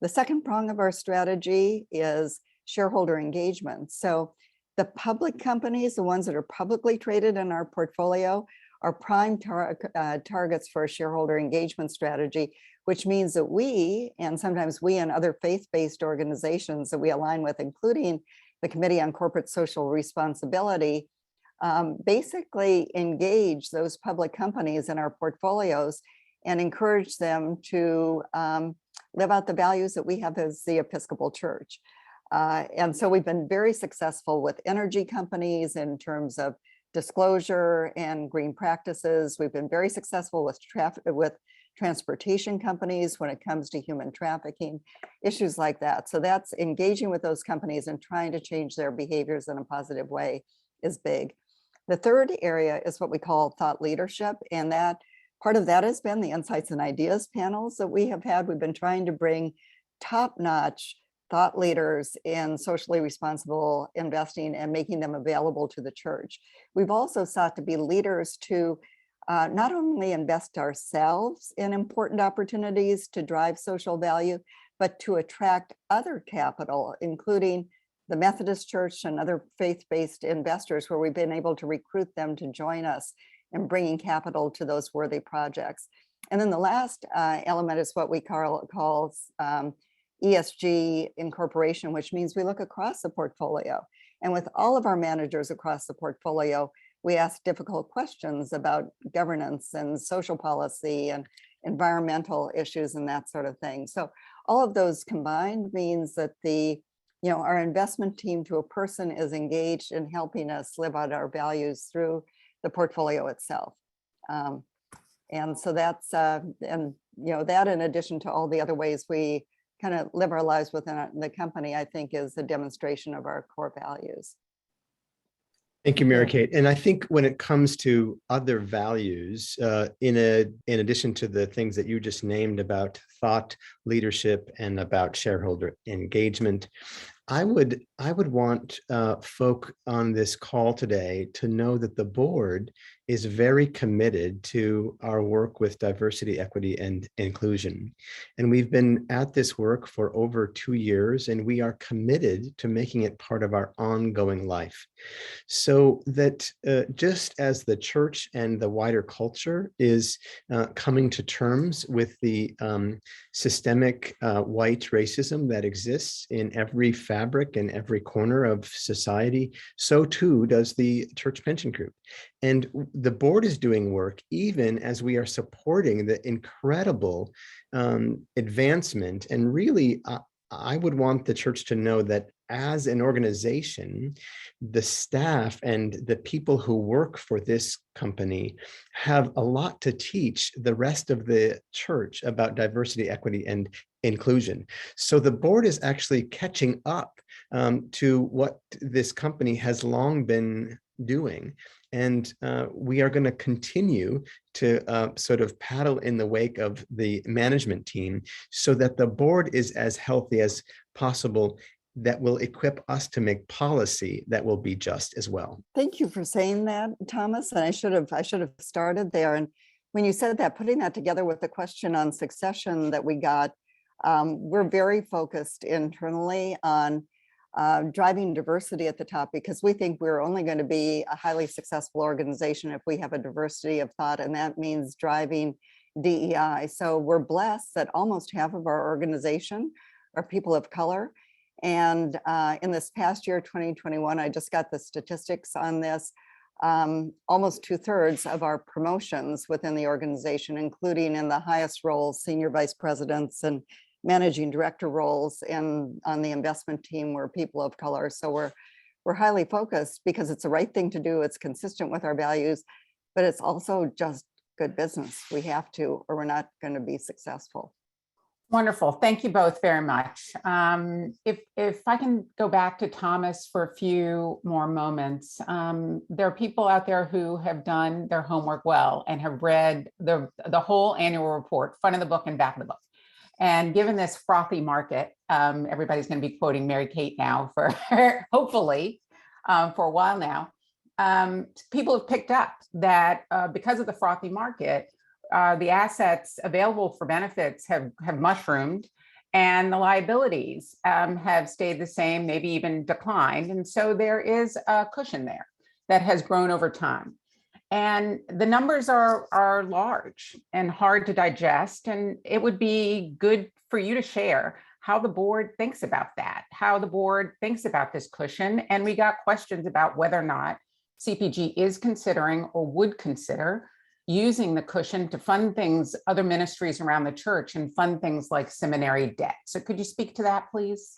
The second prong of our strategy is shareholder engagement. So the public companies, the ones that are publicly traded in our portfolio, are prime targets for a shareholder engagement strategy, which means that we, and sometimes we and other faith-based organizations that we align with, including the Committee on Corporate Social Responsibility, basically engage those public companies in our portfolios and encourage them to live out the values that we have as the Episcopal Church. And so we've been very successful with energy companies in terms of disclosure and green practices. We've been very successful with transportation companies when it comes to human trafficking, issues like that. So that's engaging with those companies and trying to change their behaviors in a positive way is big. The third area is what we call thought leadership. And that part of that has been the Insights and Ideas panels that we have had. We've been trying to bring top-notch thought leaders in socially responsible investing and making them available to the church. We've also sought to be leaders to not only invest ourselves in important opportunities to drive social value, but to attract other capital, including the Methodist Church and other faith-based investors, where we've been able to recruit them to join us in bringing capital to those worthy projects. And then the last element is what we call ESG incorporation, which means we look across the portfolio. And with all of our managers across the portfolio, we ask difficult questions about governance and social policy and environmental issues and that sort of thing. So all of those combined means that our investment team to a person is engaged in helping us live out our values through the portfolio itself. And so that's, that in addition to all the other ways we kind of live our lives within the company, I think is a demonstration of our core values. Thank you, Mary Kate. And I think when it comes to other values, in addition to the things that you just named about thought leadership and about shareholder engagement, I would want folk on this call today to know that the board is very committed to our work with diversity, equity, and inclusion. And we've been at this work for over 2 years, and we are committed to making it part of our ongoing life. So that just as the church and the wider culture is coming to terms with the systemic white racism that exists in every fabric and every corner of society, so too does the church pension group. And the board is doing work even as we are supporting the incredible advancement. And really, I would want the church to know that as an organization, the staff and the people who work for this company have a lot to teach the rest of the church about diversity, equity, and inclusion. So the board is actually catching up to what this company has long been doing. And we are going to continue to sort of paddle in the wake of the management team so that the board is as healthy as possible, that will equip us to make policy that will be just as well. Thank you for saying that, Thomas. And I should have started there. And when you said that, putting that together with the question on succession that we got, we're very focused internally on driving diversity at the top, because we think we're only going to be a highly successful organization if we have a diversity of thought, and that means driving DEI. So we're blessed that almost half of our organization are people of color. And in this past year, 2021, I just got the statistics on this, almost 2/3 of our promotions within the organization, including in the highest roles, senior vice presidents and managing director roles, and on the investment team were people of color. So we're highly focused because it's the right thing to do. It's consistent with our values, but it's also just good business. We have to, or we're not going to be successful. Wonderful. Thank you both very much. If I can go back to Thomas for a few more moments, there are people out there who have done their homework well and have read the whole annual report, front of the book and back of the book. And given this frothy market, everybody's going to be quoting Mary Kate now for hopefully for a while now. People have picked up that because of the frothy market, the assets available for benefits have mushroomed, and the liabilities have stayed the same, maybe even declined. And so there is a cushion there that has grown over time. And the numbers are large and hard to digest. And it would be good for you to share how the board thinks about that, how the board thinks about this cushion. And we got questions about whether or not CPG is considering or would consider using the cushion to fund things, other ministries around the church, and fund things like seminary debt. So could you speak to that, please?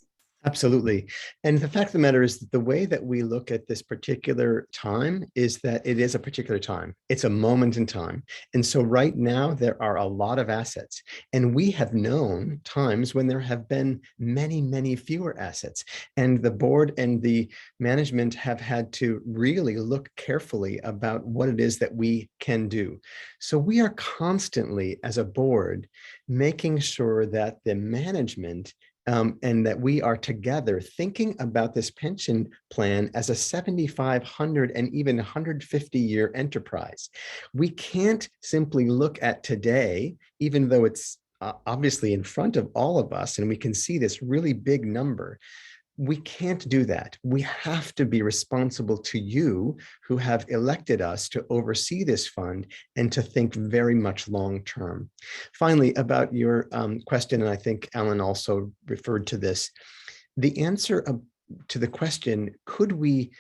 Absolutely. And the fact of the matter is that the way that we look at this particular time is that it is a particular time. It's a moment in time. And so right now, there are a lot of assets. And we have known times when there have been many, many fewer assets. And the board and the management have had to really look carefully about what it is that we can do. So we are constantly, as a board, making sure that the management and that we are together thinking about this pension plan as a 7,500 and even 150-year enterprise. We can't simply look at today, even though it's obviously in front of all of us, and we can see this really big number. We can't do that. We have to be responsible to you who have elected us to oversee this fund and to think very much long term. Finally, about your question, and I think Alan also referred to this, the answer to the question, could we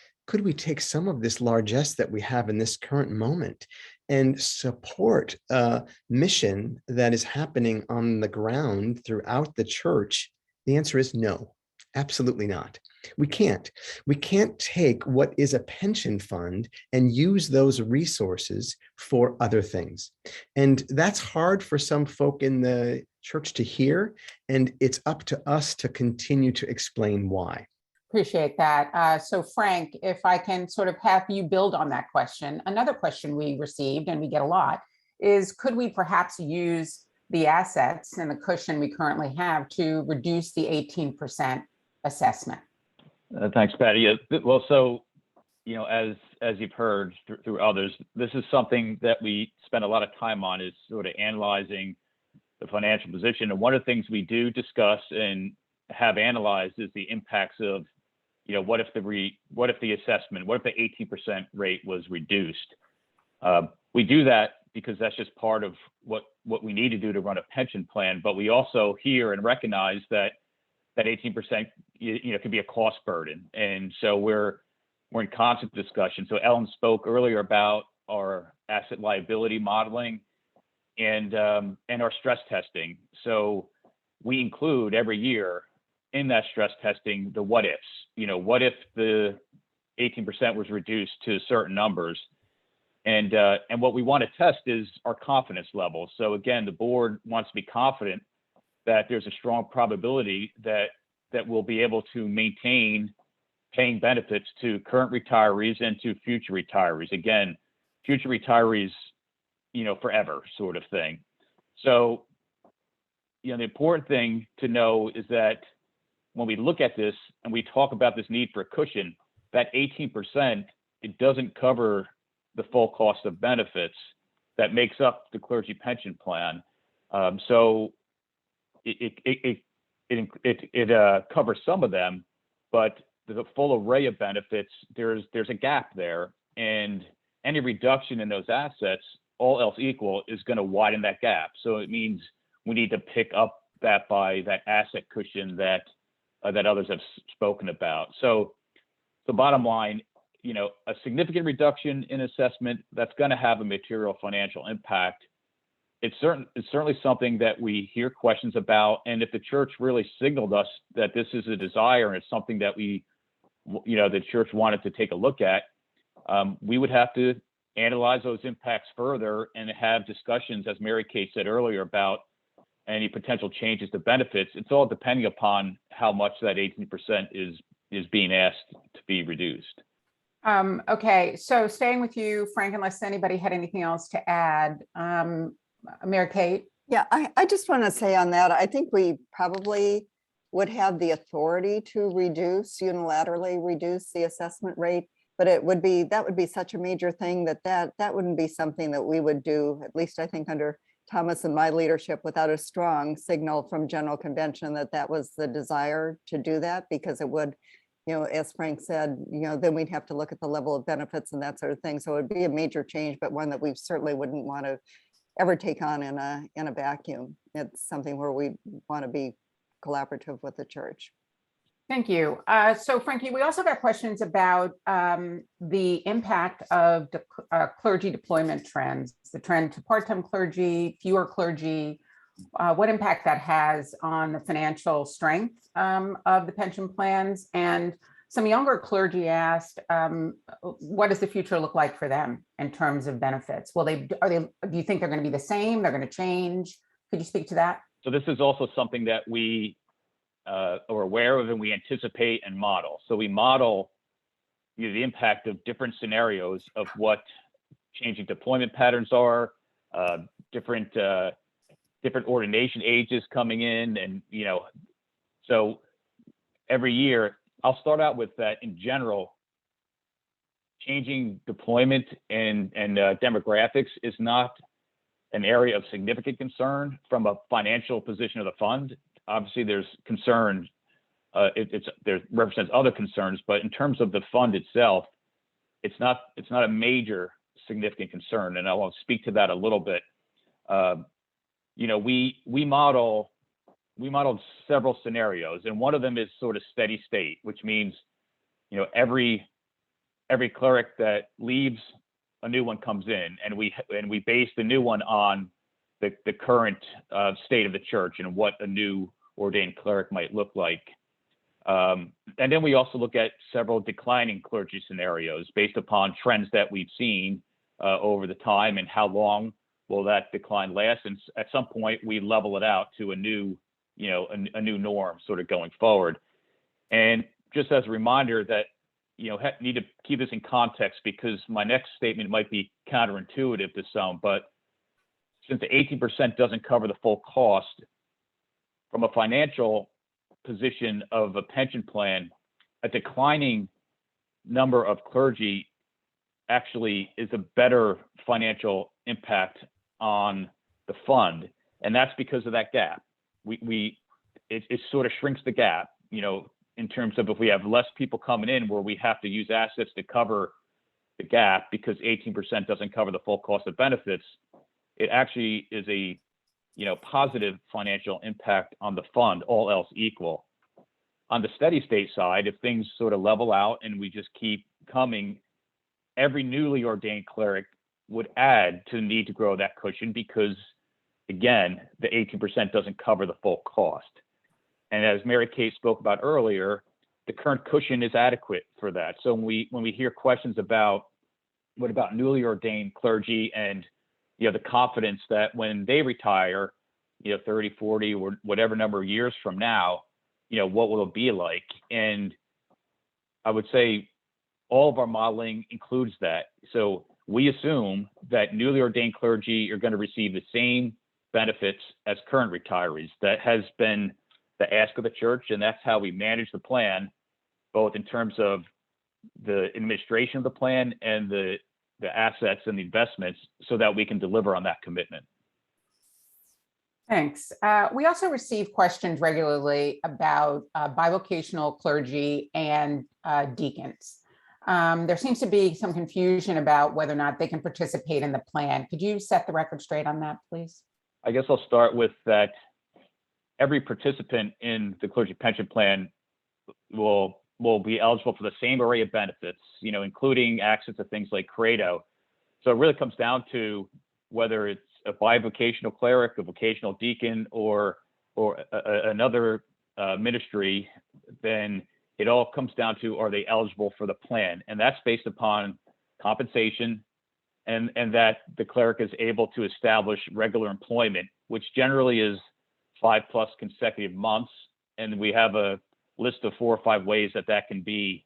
take some of this largesse that we have in this current moment and support a mission that is happening on the ground throughout the church? The answer is no. Absolutely not. We can't. We can't take what is a pension fund and use those resources for other things. And that's hard for some folk in the church to hear. And it's up to us to continue to explain why. Appreciate that. So Frank, if I can sort of have you build on that question. Another question we received, and we get a lot, is could we perhaps use the assets and the cushion we currently have to reduce the 18% assessment? Thanks, Patty. Yeah, well, so, as you've heard through others, this is something that we spend a lot of time on, is sort of analyzing the financial position. And one of the things we do discuss and have analyzed is the impacts of, what if the assessment, what if the 18% rate was reduced? We do that because that's just part of what we need to do to run a pension plan. But we also hear and recognize that 18%, could be a cost burden. And so we're in constant discussion. So Ellen spoke earlier about our asset liability modeling and our stress testing. So we include every year in that stress testing the what ifs. What if the 18% was reduced to certain numbers? And what we want to test is our confidence level. So again, the board wants to be confident that there's a strong probability that we'll be able to maintain paying benefits to current retirees and to future retirees. Again, future retirees, forever sort of thing. So, the important thing to know is that when we look at this and we talk about this need for a cushion, that 18%, it doesn't cover the full cost of benefits that makes up the clergy pension plan. So it covers some of them, but the full array of benefits, there's a gap there, and any reduction in those assets, all else equal, is going to widen that gap. So it means we need to pick up that by that asset cushion that others have spoken about. So the bottom line, a significant reduction in assessment, that's going to have a material financial impact. It's certainly something that we hear questions about. And if the church really signaled us that this is a desire and it's something that the church wanted to take a look at, we would have to analyze those impacts further and have discussions, as Mary Kate said earlier, about any potential changes to benefits. It's all depending upon how much that 18% is being asked to be reduced. Okay, so staying with you, Frank, unless anybody had anything else to add. Mary Kate? Yeah, I just want to say on that, I think we probably would have the authority to unilaterally reduce the assessment rate, but that would be such a major thing that wouldn't be something that we would do, at least I think under Thomas and my leadership, without a strong signal from General Convention that was the desire to do that, because it would, as Frank said, then we'd have to look at the level of benefits and that sort of thing. So it would be a major change, but one that we certainly wouldn't want to ever take on in a vacuum. It's something where we want to be collaborative with the church. Thank you. So Frankie, we also got questions about the impact of clergy deployment trends, the trend to part-time clergy, fewer clergy, what impact that has on the financial strength of the pension plans. And some younger clergy asked, what does the future look like for them in terms of benefits? Do you think they're going to be the same? They're going to change? Could you speak to that? So this is also something that we are aware of and we anticipate and model. So we model the impact of different scenarios of what changing deployment patterns are, different ordination ages coming in, and so every year. I'll start out with that. In general, changing deployment and demographics is not an area of significant concern from a financial position of the fund. Obviously, there's concern. There represents other concerns, but in terms of the fund itself, it's not a major significant concern. And I want to speak to that a little bit. We modeled several scenarios, and one of them is sort of steady state, which means, every cleric that leaves, a new one comes in, and we base the new one on the current state of the church and what a new ordained cleric might look like. And then we also look at several declining clergy scenarios based upon trends that we've seen over the time and how long will that decline last. And at some point, we level it out to a new norm sort of going forward. And just as a reminder that, need to keep this in context, because my next statement might be counterintuitive to some, but since the 18% doesn't cover the full cost, from a financial position of a pension plan, a declining number of clergy actually is a better financial impact on the fund, and that's because of that gap. It sort of shrinks the gap, in terms of if we have less people coming in where we have to use assets to cover the gap because 18% doesn't cover the full cost of benefits. It actually is a positive financial impact on the fund, all else equal. On the steady state side, if things sort of level out and we just keep coming, every newly ordained cleric would add to the need to grow that cushion because, again, the 18% doesn't cover the full cost. And as Mary Kate spoke about earlier, the current cushion is adequate for that. So when we hear questions about what about newly ordained clergy and the confidence that when they retire, 30, 40, or whatever number of years from now, what will it be like? And I would say all of our modeling includes that. So we assume that newly ordained clergy are going to receive the same benefits as current retirees. That has been the ask of the church, and that's how we manage the plan, both in terms of the administration of the plan and the assets and the investments, so that we can deliver on that commitment. Thanks. We also receive questions regularly about bivocational clergy and deacons. There seems to be some confusion about whether or not they can participate in the plan. Could you set the record straight on that, please? I guess I'll start with that. Every participant in the clergy pension plan will be eligible for the same array of benefits, including access to things like Credo. So it really comes down to whether it's a bivocational cleric, a vocational deacon, or another ministry. Then it all comes down to, are they eligible for the plan? And that's based upon compensation and that the cleric is able to establish regular employment, which generally is 5+ consecutive months. And we have a list of 4 or 5 ways that can be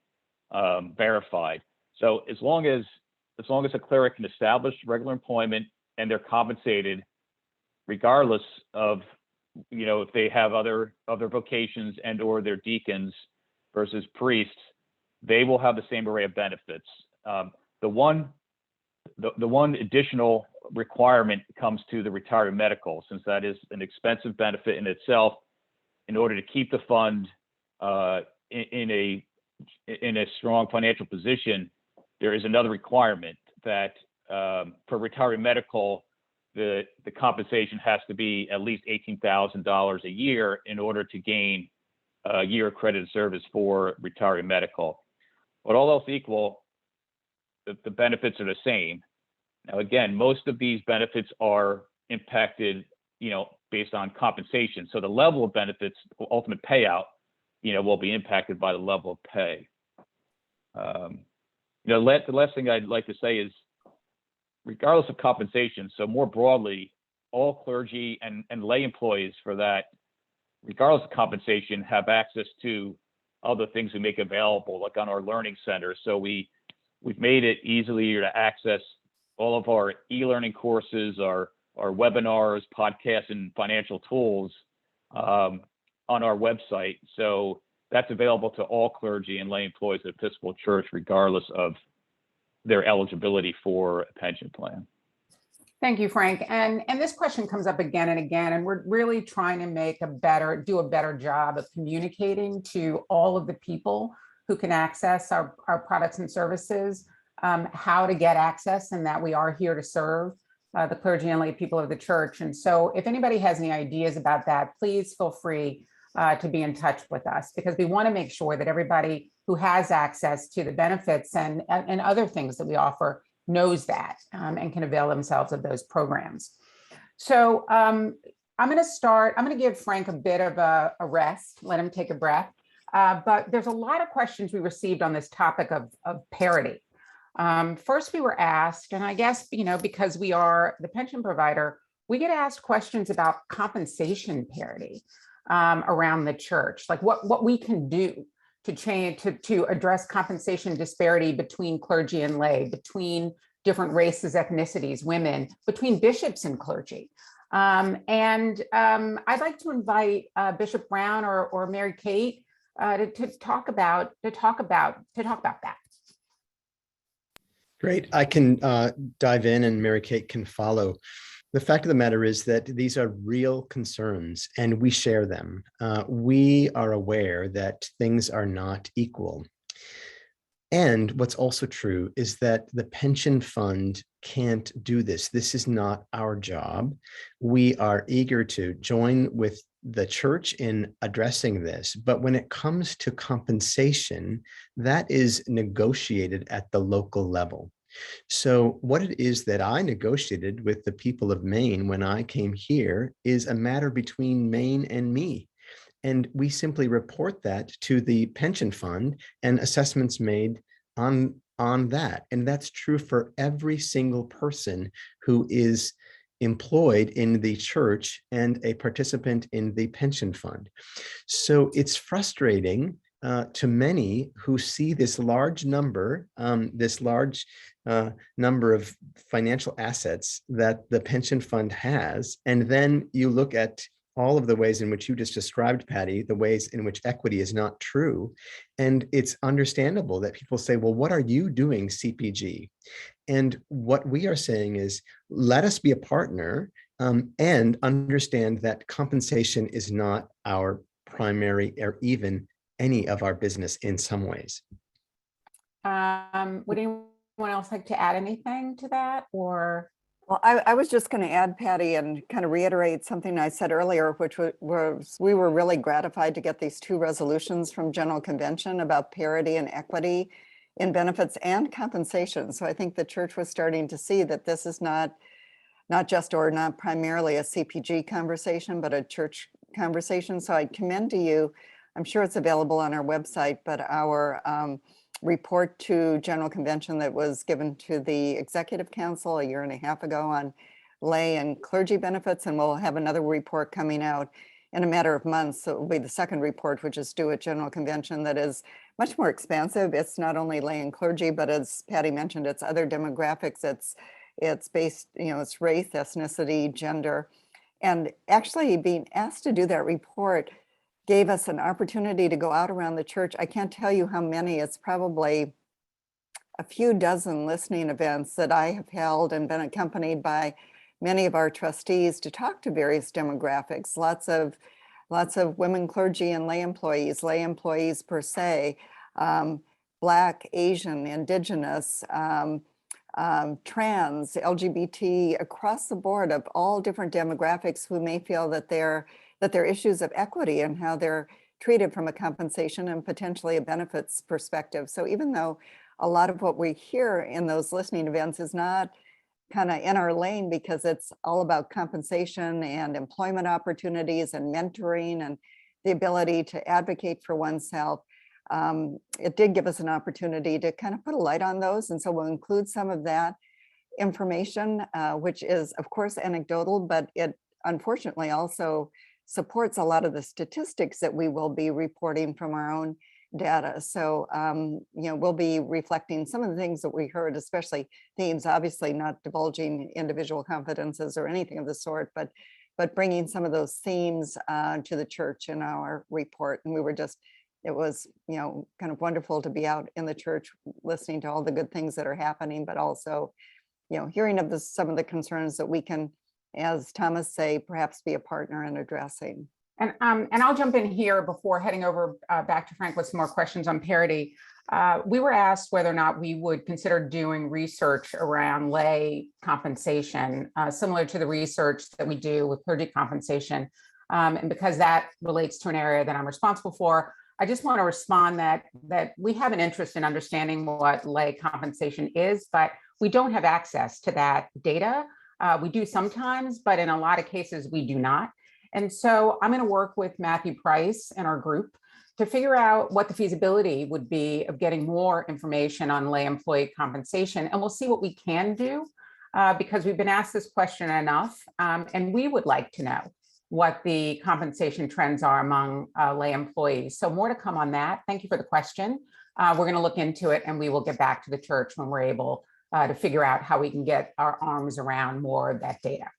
verified. So as long as a cleric can establish regular employment and they're compensated, regardless of if they have other vocations and or they're deacons versus priests, they will have the same array of benefits. The one additional requirement comes to the retiree medical, since that is an expensive benefit in itself. In order to keep the fund in a strong financial position, there is another requirement that for retiree medical, the compensation has to be at least $18,000 a year in order to gain a year accredited service for retiree medical. But all else equal, the benefits are the same. Now, again, most of these benefits are impacted, based on compensation. So the level of benefits, ultimate payout, will be impacted by the level of pay. The last thing I'd like to say is, regardless of compensation, so more broadly, all clergy and lay employees for that, regardless of compensation, have access to other things we make available, like on our learning center. So we've made it easier to access all of our e-learning courses, our webinars, podcasts, and financial tools on our website. So that's available to all clergy and lay employees of the Episcopal Church, regardless of their eligibility for a pension plan. Thank you, Frank. And this question comes up again and again, and we're really trying to do a better job of communicating to all of the people who can access our products and services, how to get access, and that we are here to serve the clergy and lay people of the church. And so if anybody has any ideas about that, please feel free to be in touch with us, because we want to make sure that everybody who has access to the benefits and other things that we offer knows that and can avail themselves of those programs. So I'm going to give Frank a bit of a rest, let him take a breath. But there's a lot of questions we received on this topic of parity. First, we were asked, and I guess, because we are the pension provider, we get asked questions about compensation parity around the church, like what we can do to change, to address compensation disparity between clergy and lay, between different races, ethnicities, women, between bishops and clergy. I'd like to invite Bishop Brown or Mary Kate to talk about that. Great. I can dive in and Mary Kate can follow. The fact of the matter is that these are real concerns and we share them. We are aware that things are not equal. And what's also true is that the pension fund can't do this. This is not our job. We are eager to join with the church in addressing this. But when it comes to compensation, that is negotiated at the local level. So what it is that I negotiated with the people of Maine when I came here is a matter between Maine and me. And we simply report that to the pension fund and assessments made on that. And that's true for every single person who is employed in the church and a participant in the pension fund. So it's frustrating to many who see this large number of financial assets that the pension fund has. And then you look at all of the ways in which you just described, Patty, the ways in which equity is not true. And it's understandable that people say, well, what are you doing, CPG? And what we are saying is, let us be a partner and understand that compensation is not our primary or even any of our business in some ways. Would anyone else like to add anything to that, or? Well, I was just going to add, Patty, and kind of reiterate something I said earlier, which was we were really gratified to get these 2 resolutions from General Convention about parity and equity in benefits and compensation. So I think the church was starting to see that this is not just or not primarily a CPG conversation, but a church conversation. So I commend to you, I'm sure it's available on our website, but our report to General Convention that was given to the Executive Council a year and a half ago on lay and clergy benefits. And we'll have another report coming out in a matter of months. So it will be the second report, which is due at General Convention, that is much more expansive. It's not only lay and clergy, but as Patty mentioned, it's other demographics. It's based, it's race, ethnicity, gender. And actually being asked to do that report gave us an opportunity to go out around the church. I can't tell you how many, it's probably a few dozen listening events that I have held and been accompanied by many of our trustees to talk to various demographics, lots of women clergy and lay employees per se, Black, Asian, Indigenous, trans, LGBT, across the board of all different demographics who may feel that they're issues of equity and how they're treated from a compensation and potentially a benefits perspective. So even though a lot of what we hear in those listening events is not kind of in our lane because it's all about compensation and employment opportunities and mentoring and the ability to advocate for oneself, it did give us an opportunity to kind of put a light on those. And so we'll include some of that information, which is of course anecdotal, but it unfortunately also supports a lot of the statistics that we will be reporting from our own data. So, we'll be reflecting some of the things that we heard, especially themes, obviously not divulging individual confidences or anything of the sort, but bringing some of those themes to the church in our report. And it was, kind of wonderful to be out in the church, listening to all the good things that are happening, but also, hearing of some of the concerns that we can, as Thomas say, perhaps be a partner in addressing. And I'll jump in here before heading over back to Frank with some more questions on parity. We were asked whether or not we would consider doing research around lay compensation, similar to the research that we do with clergy compensation. And because that relates to an area that I'm responsible for, I just want to respond that we have an interest in understanding what lay compensation is, but we don't have access to that data. We do sometimes, but in a lot of cases we do not. And so I'm going to work with Matthew Price and our group to figure out what the feasibility would be of getting more information on lay employee compensation. And we'll see what we can do because we've been asked this question enough. And we would like to know what the compensation trends are among lay employees. So more to come on that. Thank you for the question. We're going to look into it and we will get back to the church when we're able to figure out how we can get our arms around more of that data.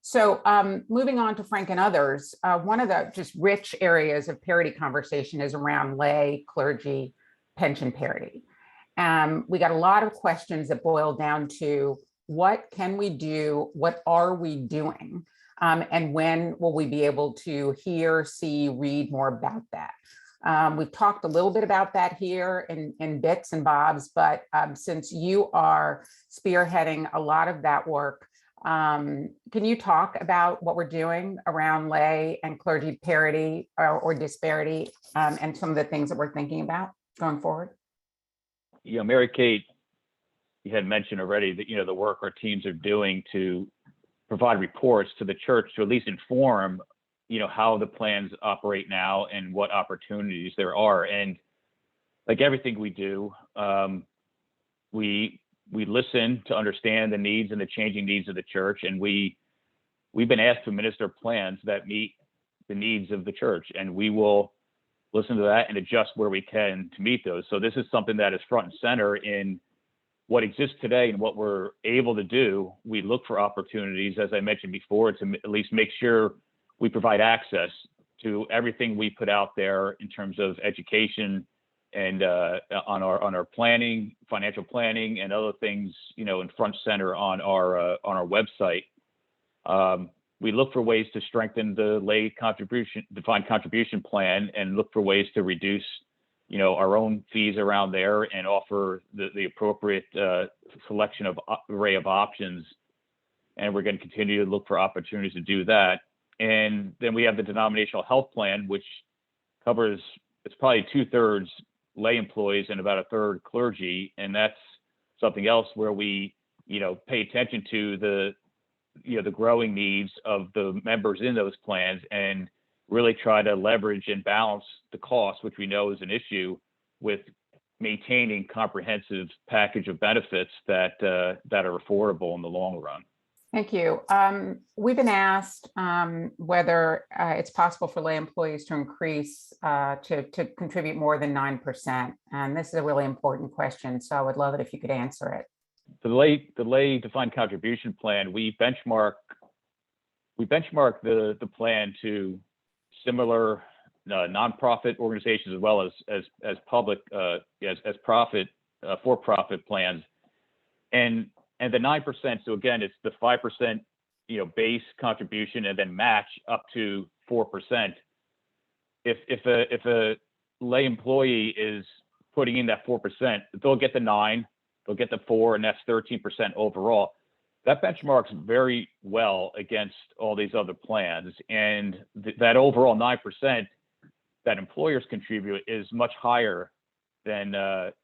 So moving on to Frank and others, one of the just rich areas of parity conversation is around lay, clergy, pension parity. We got a lot of questions that boil down to what can we do? What are we doing? And when will we be able to hear, see, read more about that? We've talked a little bit about that here in bits and bobs, but since you are spearheading a lot of that work, can you talk about what we're doing around lay and clergy parity or disparity and some of the things that we're thinking about going forward? You know, Mary Kate, you had mentioned already that, you know, the work our teams are doing to provide reports to the church to at least inform, you know, how the plans operate now and what opportunities there are. And like everything we do, we listen to understand the needs and the changing needs of the church. And we've been asked to administer plans that meet the needs of the church, and we will listen to that and adjust where we can to meet those. So this is something that is front and center in what exists today and what we're able to do. We look for opportunities, as I mentioned before, to at least make sure we provide access to everything we put out there in terms of education and on our planning, financial planning, and other things, you know, in front center on our website. We look for ways to strengthen the lay contribution, defined contribution plan, and look for ways to reduce, you know, our own fees around there and offer the appropriate selection of array of options. And we're going to continue to look for opportunities to do that. And then we have the denominational health plan, which covers, it's probably 2/3 lay employees and about 1/3 clergy. And that's something else where we, you know, pay attention to the growing needs of the members in those plans and really try to leverage and balance the cost, which we know is an issue, with maintaining comprehensive package of benefits that are affordable in the long run. Thank you. We've been asked whether it's possible for lay employees to increase to contribute more than 9%. And this is a really important question. So I would love it if you could answer it. The lay defined contribution plan, we benchmark the plan to similar nonprofit organizations as well as public as profit for-profit plans, and the 9%. So again, it's the 5% base contribution and then match up to 4%. If a lay employee is putting in that 4%, they'll get the 9%. They'll get the 4%, and that's 13% overall. That benchmarks very well against all these other plans, and that overall 9% that employers contribute is much higher than the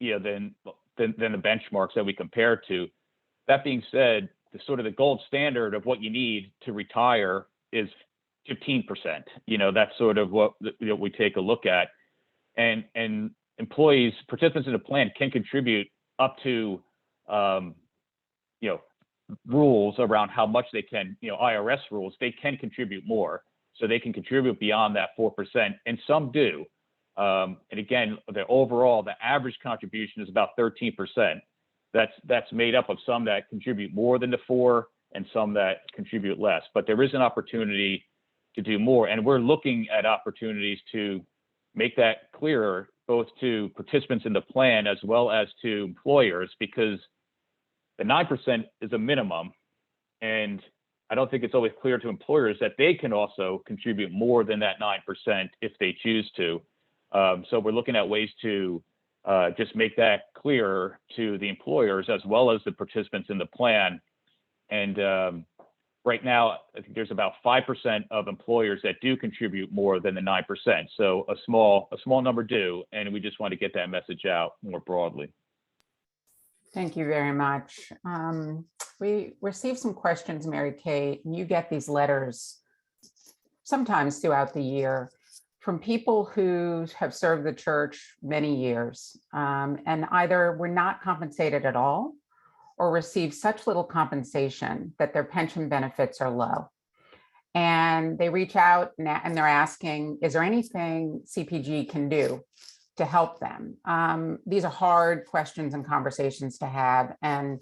benchmarks that we compare to. That being said, the gold standard of what you need to retire is 15%. That's sort of what we take a look at, and employees, participants in the plan can contribute up to rules around how much they can, IRS rules, they can contribute more. So they can contribute beyond that 4%, and some do. And again, the average contribution is about 13%. That's made up of some that contribute more than the 4% and some that contribute less. But there is an opportunity to do more, and we're looking at opportunities to make that clearer, both to participants in the plan as well as to employers, because the 9% is a minimum, and I don't think it's always clear to employers that they can also contribute more than that 9% if they choose to. So we're looking at ways to just make that clearer to the employers as well as the participants in the plan. And right now, I think there's about 5% of employers that do contribute more than the 9%. So a small number do, and we just want to get that message out more broadly. Thank you very much. We received some questions, Mary Kate, and you get these letters sometimes throughout the year from people who have served the church many years and either were not compensated at all or receive such little compensation that their pension benefits are low. And they reach out and they're asking, is there anything CPG can do to help them? These are hard questions and conversations to have. And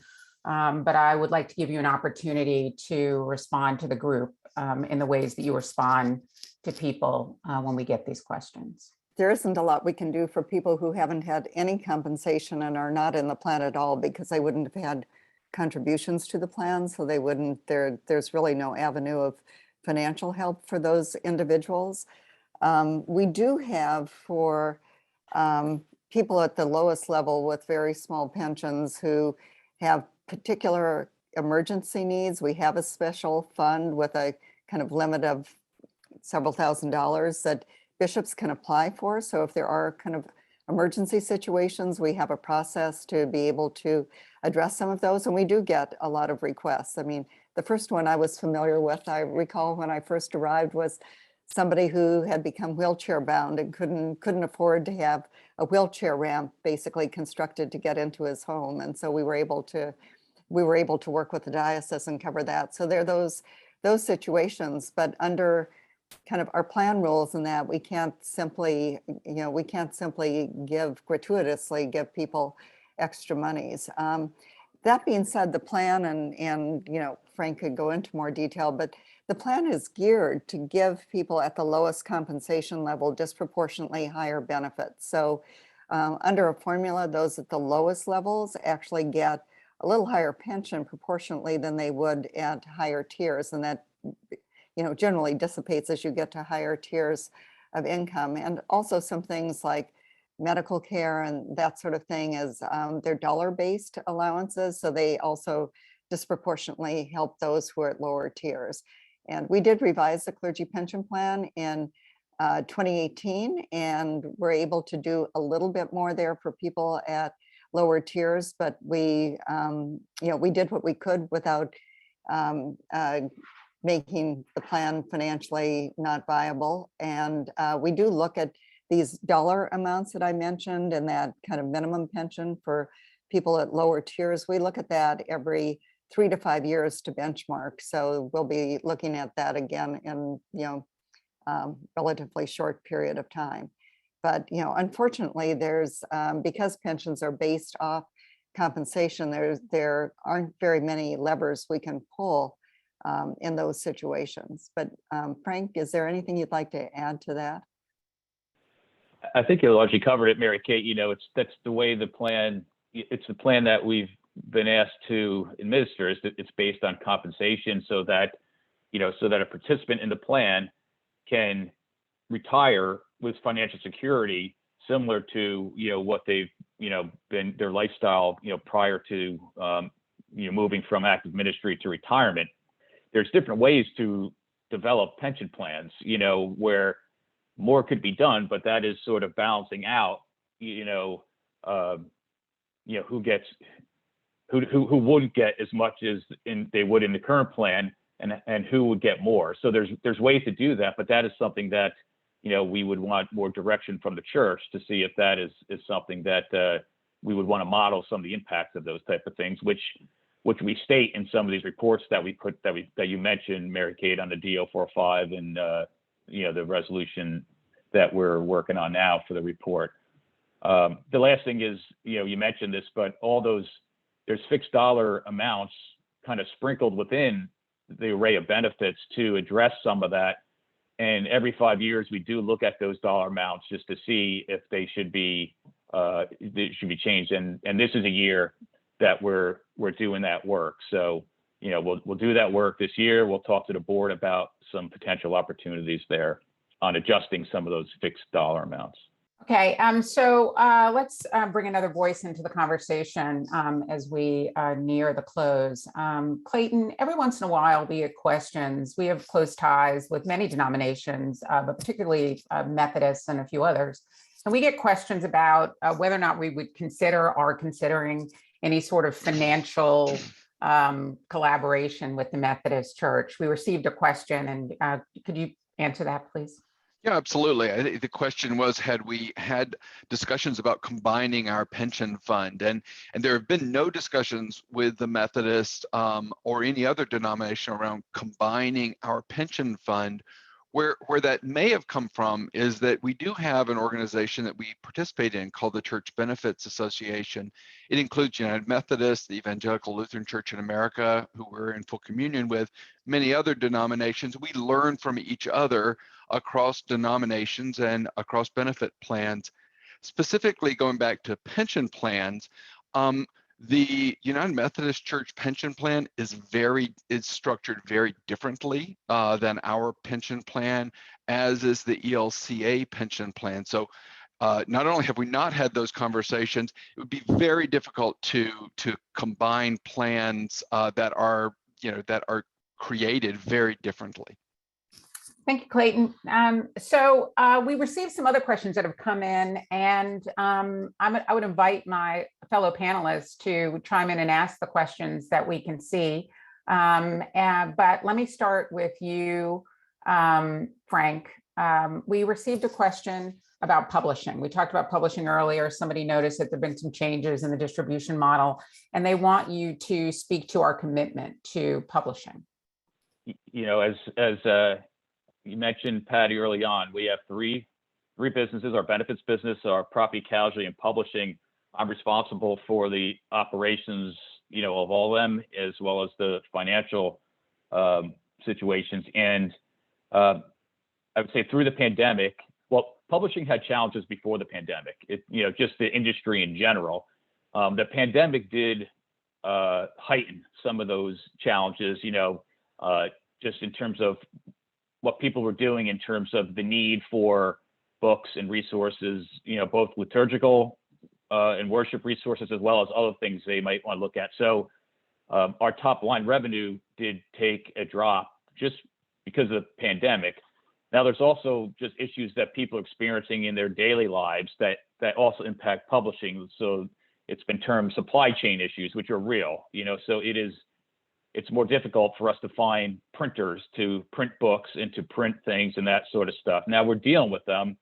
but I would like to give you an opportunity to respond to the group in the ways that you respond to people when we get these questions. There isn't a lot we can do for people who haven't had any compensation and are not in the plan at all, because they wouldn't have had contributions to the plan. So they wouldn't, there's really no avenue of financial help for those individuals. We do have for people at the lowest level with very small pensions who have particular emergency needs. We have a special fund with a kind of limit of several $1,000s that bishops can apply for. So if there are kind of emergency situations, we have a process to be able to address some of those. And we do get a lot of requests. I mean, the first one I was familiar with, I recall when I first arrived, was somebody who had become wheelchair bound and couldn't afford to have a wheelchair ramp basically constructed to get into his home. And so we were able to work with the diocese and cover that. So there are those situations, but under kind of our plan rules and that we can't simply gratuitously give people extra monies. That being said, the plan and Frank could go into more detail, but the plan is geared to give people at the lowest compensation level disproportionately higher benefits. So under a formula, those at the lowest levels actually get a little higher pension proportionately than they would at higher tiers, and that generally dissipates as you get to higher tiers of income. And also some things like medical care and that sort of thing is they're dollar-based allowances, so they also disproportionately help those who are at lower tiers. And we did revise the clergy pension plan in 2018, and we're able to do a little bit more there for people at lower tiers, but we did what we could without making the plan financially not viable. And we do look at these dollar amounts that I mentioned and that kind of minimum pension for people at lower tiers. We look at that every 3 to 5 years to benchmark. So we'll be looking at that again in relatively short period of time. But unfortunately, there's because pensions are based off compensation, there aren't very many levers we can pull in those situations. But Frank, is there anything you'd like to add to that? I think you largely covered it, Mary Kate. That's the way the plan. It's the plan that we've been asked to administer. Is that it's based on compensation, so that a participant in the plan can retire with financial security similar to what they've been their lifestyle prior to moving from active ministry to retirement. There's different ways to develop pension plans, where more could be done, but that is sort of balancing out, who wouldn't get as much as they would in the current plan, and who would get more. So there's ways to do that, but that is something that we would want more direction from the church to see if that is something that we would want to model some of the impacts of those type of things, which we state in some of these reports that you mentioned, Mary Kate, on the DO45 and the resolution that we're working on now for the report. The last thing is, you mentioned this, but there's fixed dollar amounts kind of sprinkled within the array of benefits to address some of that. And every 5 years, we do look at those dollar amounts just to see if they should be changed. And this is a year that we're doing that work. So, we'll do that work this year. We'll talk to the board about some potential opportunities there on adjusting some of those fixed dollar amounts. Okay, so let's bring another voice into the conversation as we near the close. Clayton, every once in a while we get questions. We have close ties with many denominations, but particularly Methodists and a few others. And we get questions about whether or not we would consider or are considering any sort of financial collaboration with the Methodist Church. We received a question, and could you answer that, please? Yeah, absolutely. I think the question was, had we had discussions about combining our pension fund? And there have been no discussions with the Methodist or any other denomination around combining our pension fund Where that may have come from is that we do have an organization that we participate in called the Church Benefits Association. It includes United Methodist, the Evangelical Lutheran Church in America, who we're in full communion with, many other denominations. We learn from each other across denominations and across benefit plans. Specifically, going back to pension plans, the United Methodist Church pension plan is structured very differently than our pension plan, as is the ELCA pension plan. So not only have we not had those conversations, it would be very difficult to combine plans that are created very differently. Thank you, Clayton. So we received some other questions that have come in, and I would invite my fellow panelists to chime in and ask the questions that we can see. But let me start with you, Frank. We received a question about publishing. We talked about publishing earlier. Somebody noticed that there have been some changes in the distribution model, and they want you to speak to our commitment to publishing. You know, as you mentioned, Patty, early on, we have three businesses: our benefits business, our property casualty, and publishing. I'm responsible for the operations, you know, of all of them, as well as the financial situations. And I would say through the pandemic, well, publishing had challenges before the pandemic. Just the industry in general. The pandemic did heighten some of those challenges. Just in terms of what people were doing in terms of the need for books and resources, both liturgical and worship resources, as well as other things they might want to look at. So our top line revenue did take a drop just because of the pandemic. Now there's also just issues that people are experiencing in their daily lives that also impact publishing. So it's been termed supply chain issues, which are real, so it's more difficult for us to find printers to print books and to print things and that sort of stuff. Now we're dealing with them,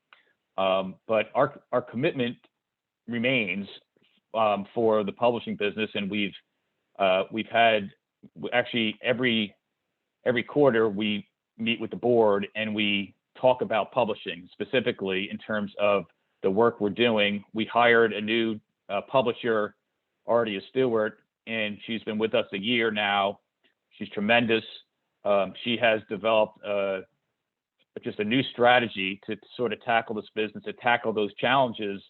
but our commitment remains for the publishing business, and we've had actually every quarter we meet with the board and we talk about publishing specifically in terms of the work we're doing. We hired a new publisher, Artie Stewart, and she's been with us a year now. She's tremendous. She has developed just a new strategy to sort of tackle this business, to tackle those challenges,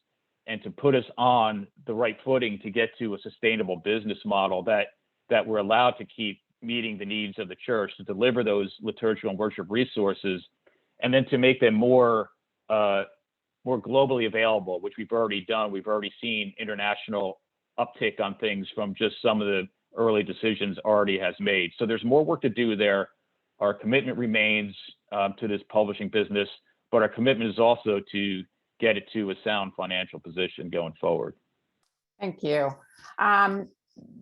and to put us on the right footing to get to a sustainable business model that we're allowed to keep meeting the needs of the church, to deliver those liturgical and worship resources, and then to make them more globally available, which we've already done. We've already seen international uptick on things from just some of the early decisions Artie has made. So there's more work to do there. Our commitment remains to this publishing business, but our commitment is also to get it to a sound financial position going forward. Thank you.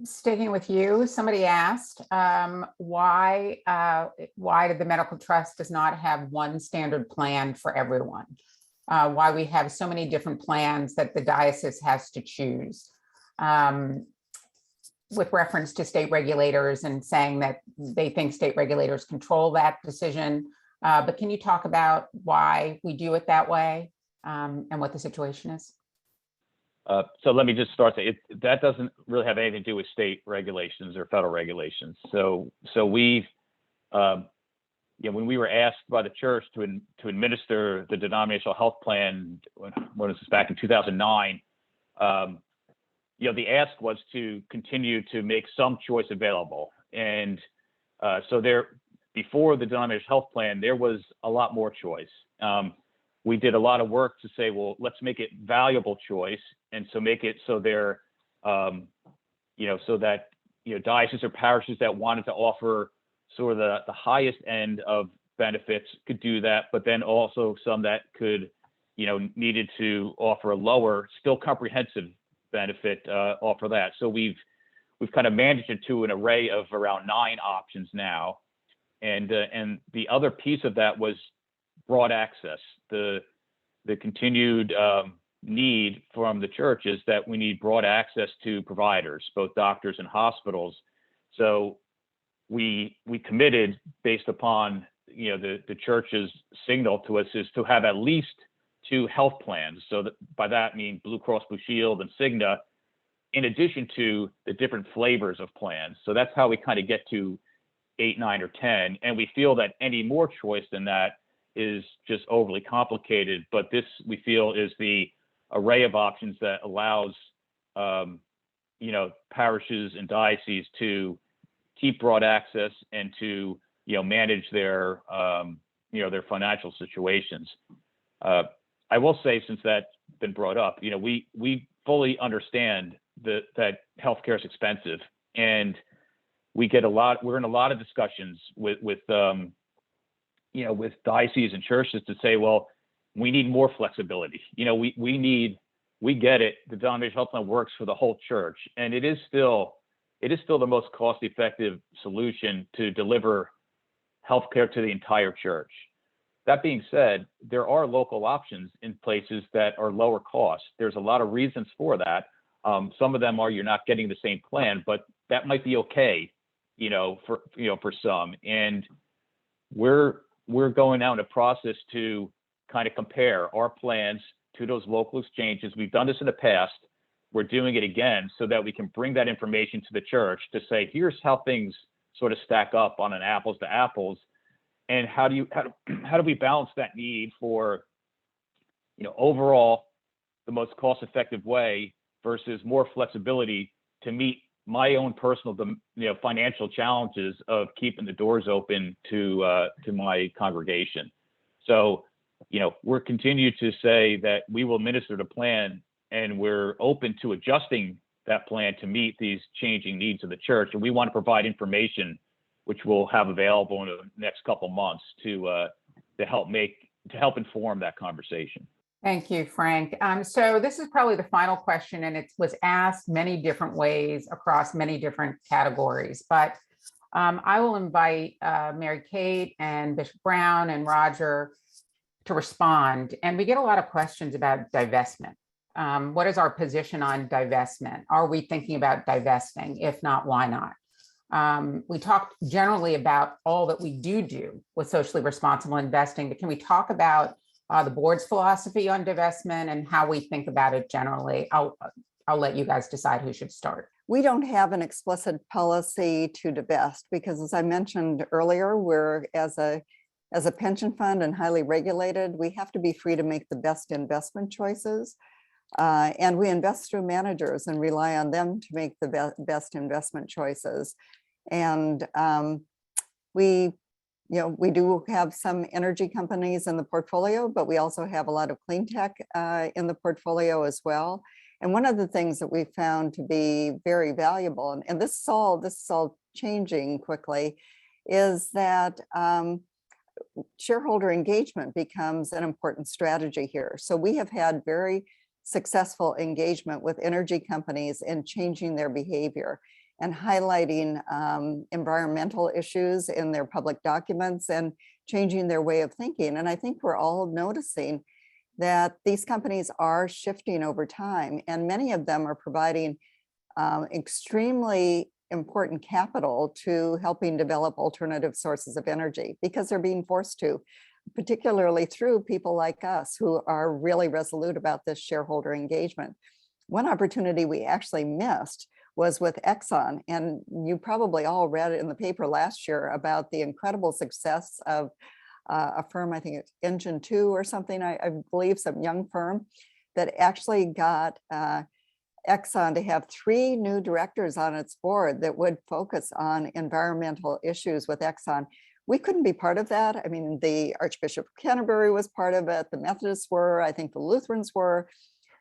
Sticking with you, somebody asked why did the medical trust does not have one standard plan for everyone? Why we have so many different plans that the diocese has to choose, with reference to state regulators and saying that they think state regulators control that decision. But can you talk about why we do it that way and what the situation is? So let me just start. That doesn't really have anything to do with state regulations or federal regulations. So we've, when we were asked by the church to administer the denominational health plan, when was this, back in 2009, the ask was to continue to make some choice available. And so before the denominational health plan, there was a lot more choice. We did a lot of work to say, well, let's make it valuable choice. And so make it so they're, so that, dioceses or parishes that wanted to offer sort of the highest end of benefits could do that, but then also some that could, needed to offer a lower, still comprehensive benefit, offer that. So we've kind of managed it to an array of around 9 options now. And the other piece of that was broad access. The continued need from the church is that we need broad access to providers, both doctors and hospitals. So we committed, based upon the church's signal to us is to have at least 2 health plans. So that, by that I mean Blue Cross Blue Shield and Cigna, in addition to the different flavors of plans. So that's how we kind of get to 8, 9, or 10. And we feel that any more choice than that is just overly complicated. But this, we feel, is the array of options that allows parishes and dioceses to keep broad access and to manage their their financial situations. I will say, since that's been brought up, we fully understand that healthcare is expensive, and we're in a lot of discussions with dioceses and churches to say, well, we need more flexibility. We get it. The denominational health plan works for the whole church, and it is still the most cost-effective solution to deliver healthcare to the entire church. That being said, there are local options in places that are lower cost. There's a lot of reasons for that. Some of them are you're not getting the same plan, but that might be okay, for some. And we're going out in a process to kind of compare our plans to those local exchanges. We've done this in the past. We're doing it again so that we can bring that information to the church to say, here's how things sort of stack up on an apples to apples. And how do we balance that need for, overall the most cost-effective way versus more flexibility to meet my own personal, financial challenges of keeping the doors open to my congregation. So, we're continue to say that we will administer the plan, and we're open to adjusting that plan to meet these changing needs of the church. And we want to provide information which we'll have available in the next couple months to help inform that conversation. Thank you, Frank. So this is probably the final question, and it was asked many different ways across many different categories. But I will invite Mary Kate and Bishop Brown and Roger to respond. And we get a lot of questions about divestment. What is our position on divestment? Are we thinking about divesting? If not, why not? We talked generally about all that we do with socially responsible investing, but can we talk about the board's philosophy on divestment and how we think about it generally? I'll let you guys decide who should start. We don't have an explicit policy to divest because, as I mentioned earlier, we're as a pension fund and highly regulated, we have to be free to make the best investment choices. And we invest through managers and rely on them to make the best investment choices. And we do have some energy companies in the portfolio, but we also have a lot of clean tech in the portfolio as well. And one of the things that we found to be very valuable, and this is all changing quickly, is that shareholder engagement becomes an important strategy here. So we have had very successful engagement with energy companies in changing their behavior and highlighting environmental issues in their public documents and changing their way of thinking. And I think we're all noticing that these companies are shifting over time, and many of them are providing extremely important capital to helping develop alternative sources of energy because they're being forced to, particularly through people like us who are really resolute about this shareholder engagement. One opportunity we actually missed was with Exxon, and you probably all read it in the paper last year about the incredible success of a firm, I think it's Engine 2 or something, I believe, some young firm that actually got Exxon to have 3 new directors on its board that would focus on environmental issues with Exxon. We couldn't be part of that. I mean, the Archbishop of Canterbury was part of it, the Methodists were, I think the Lutherans were,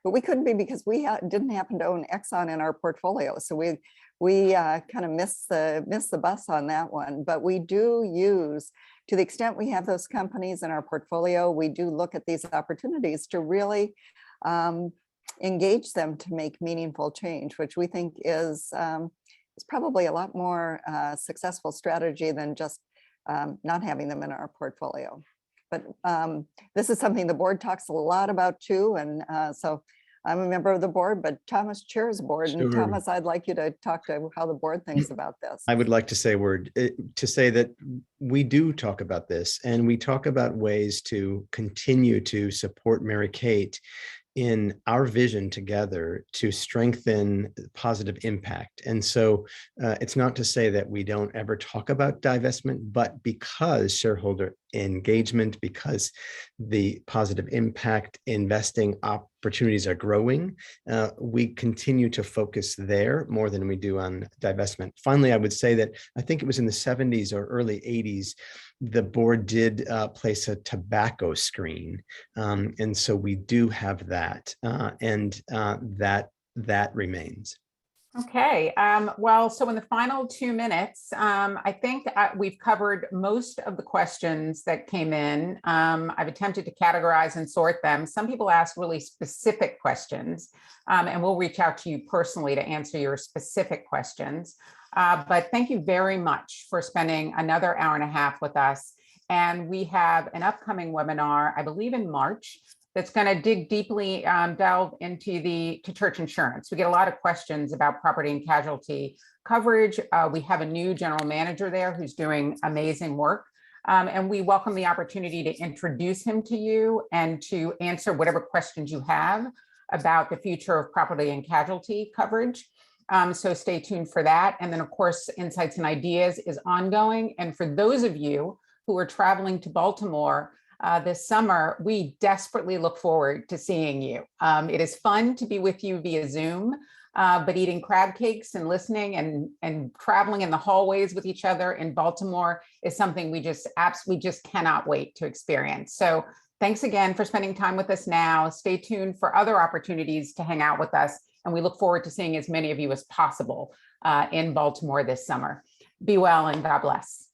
but we couldn't be because we didn't happen to own Exxon in our portfolio. So we kind of missed the bus on that one. But we do use, to the extent we have those companies in our portfolio, we do look at these opportunities to really engage them to make meaningful change, which we think is probably a lot more successful strategy than just not having them in our portfolio. But this is something the board talks a lot about too. And so I'm a member of the board, but Thomas chairs the board. And Sure. Thomas, I'd like you to talk to how the board thinks about this. I would like to say to say that we do talk about this, and we talk about ways to continue to support Mary Kate in our vision together to strengthen positive impact. And so it's not to say that we don't ever talk about divestment, but because shareholder engagement, because the positive impact investing opportunities are growing, we continue to focus there more than we do on divestment. Finally, I would say that I think it was in the 70s or early 80s, the board did place a tobacco screen. And so we do have that, and that remains. Okay, well, so in the final 2 minutes, I think we've covered most of the questions that came in. I've attempted to categorize and sort them. Some people asked really specific questions, and we'll reach out to you personally to answer your specific questions. But thank you very much for spending another hour and a half with us. And we have an upcoming webinar, I believe in March, that's going to dig deeply, delve into church insurance. We get a lot of questions about property and casualty coverage. We have a new general manager there who's doing amazing work. And we welcome the opportunity to introduce him to you and to answer whatever questions you have about the future of property and casualty coverage. So stay tuned for that. And then, of course, Insights and Ideas is ongoing. And for those of you who are traveling to Baltimore this summer, we desperately look forward to seeing you. It is fun to be with you via Zoom, but eating crab cakes and listening and traveling in the hallways with each other in Baltimore is something we just cannot wait to experience. So thanks again for spending time with us now. Stay tuned for other opportunities to hang out with us. And we look forward to seeing as many of you as possible in Baltimore this summer. Be well and God bless.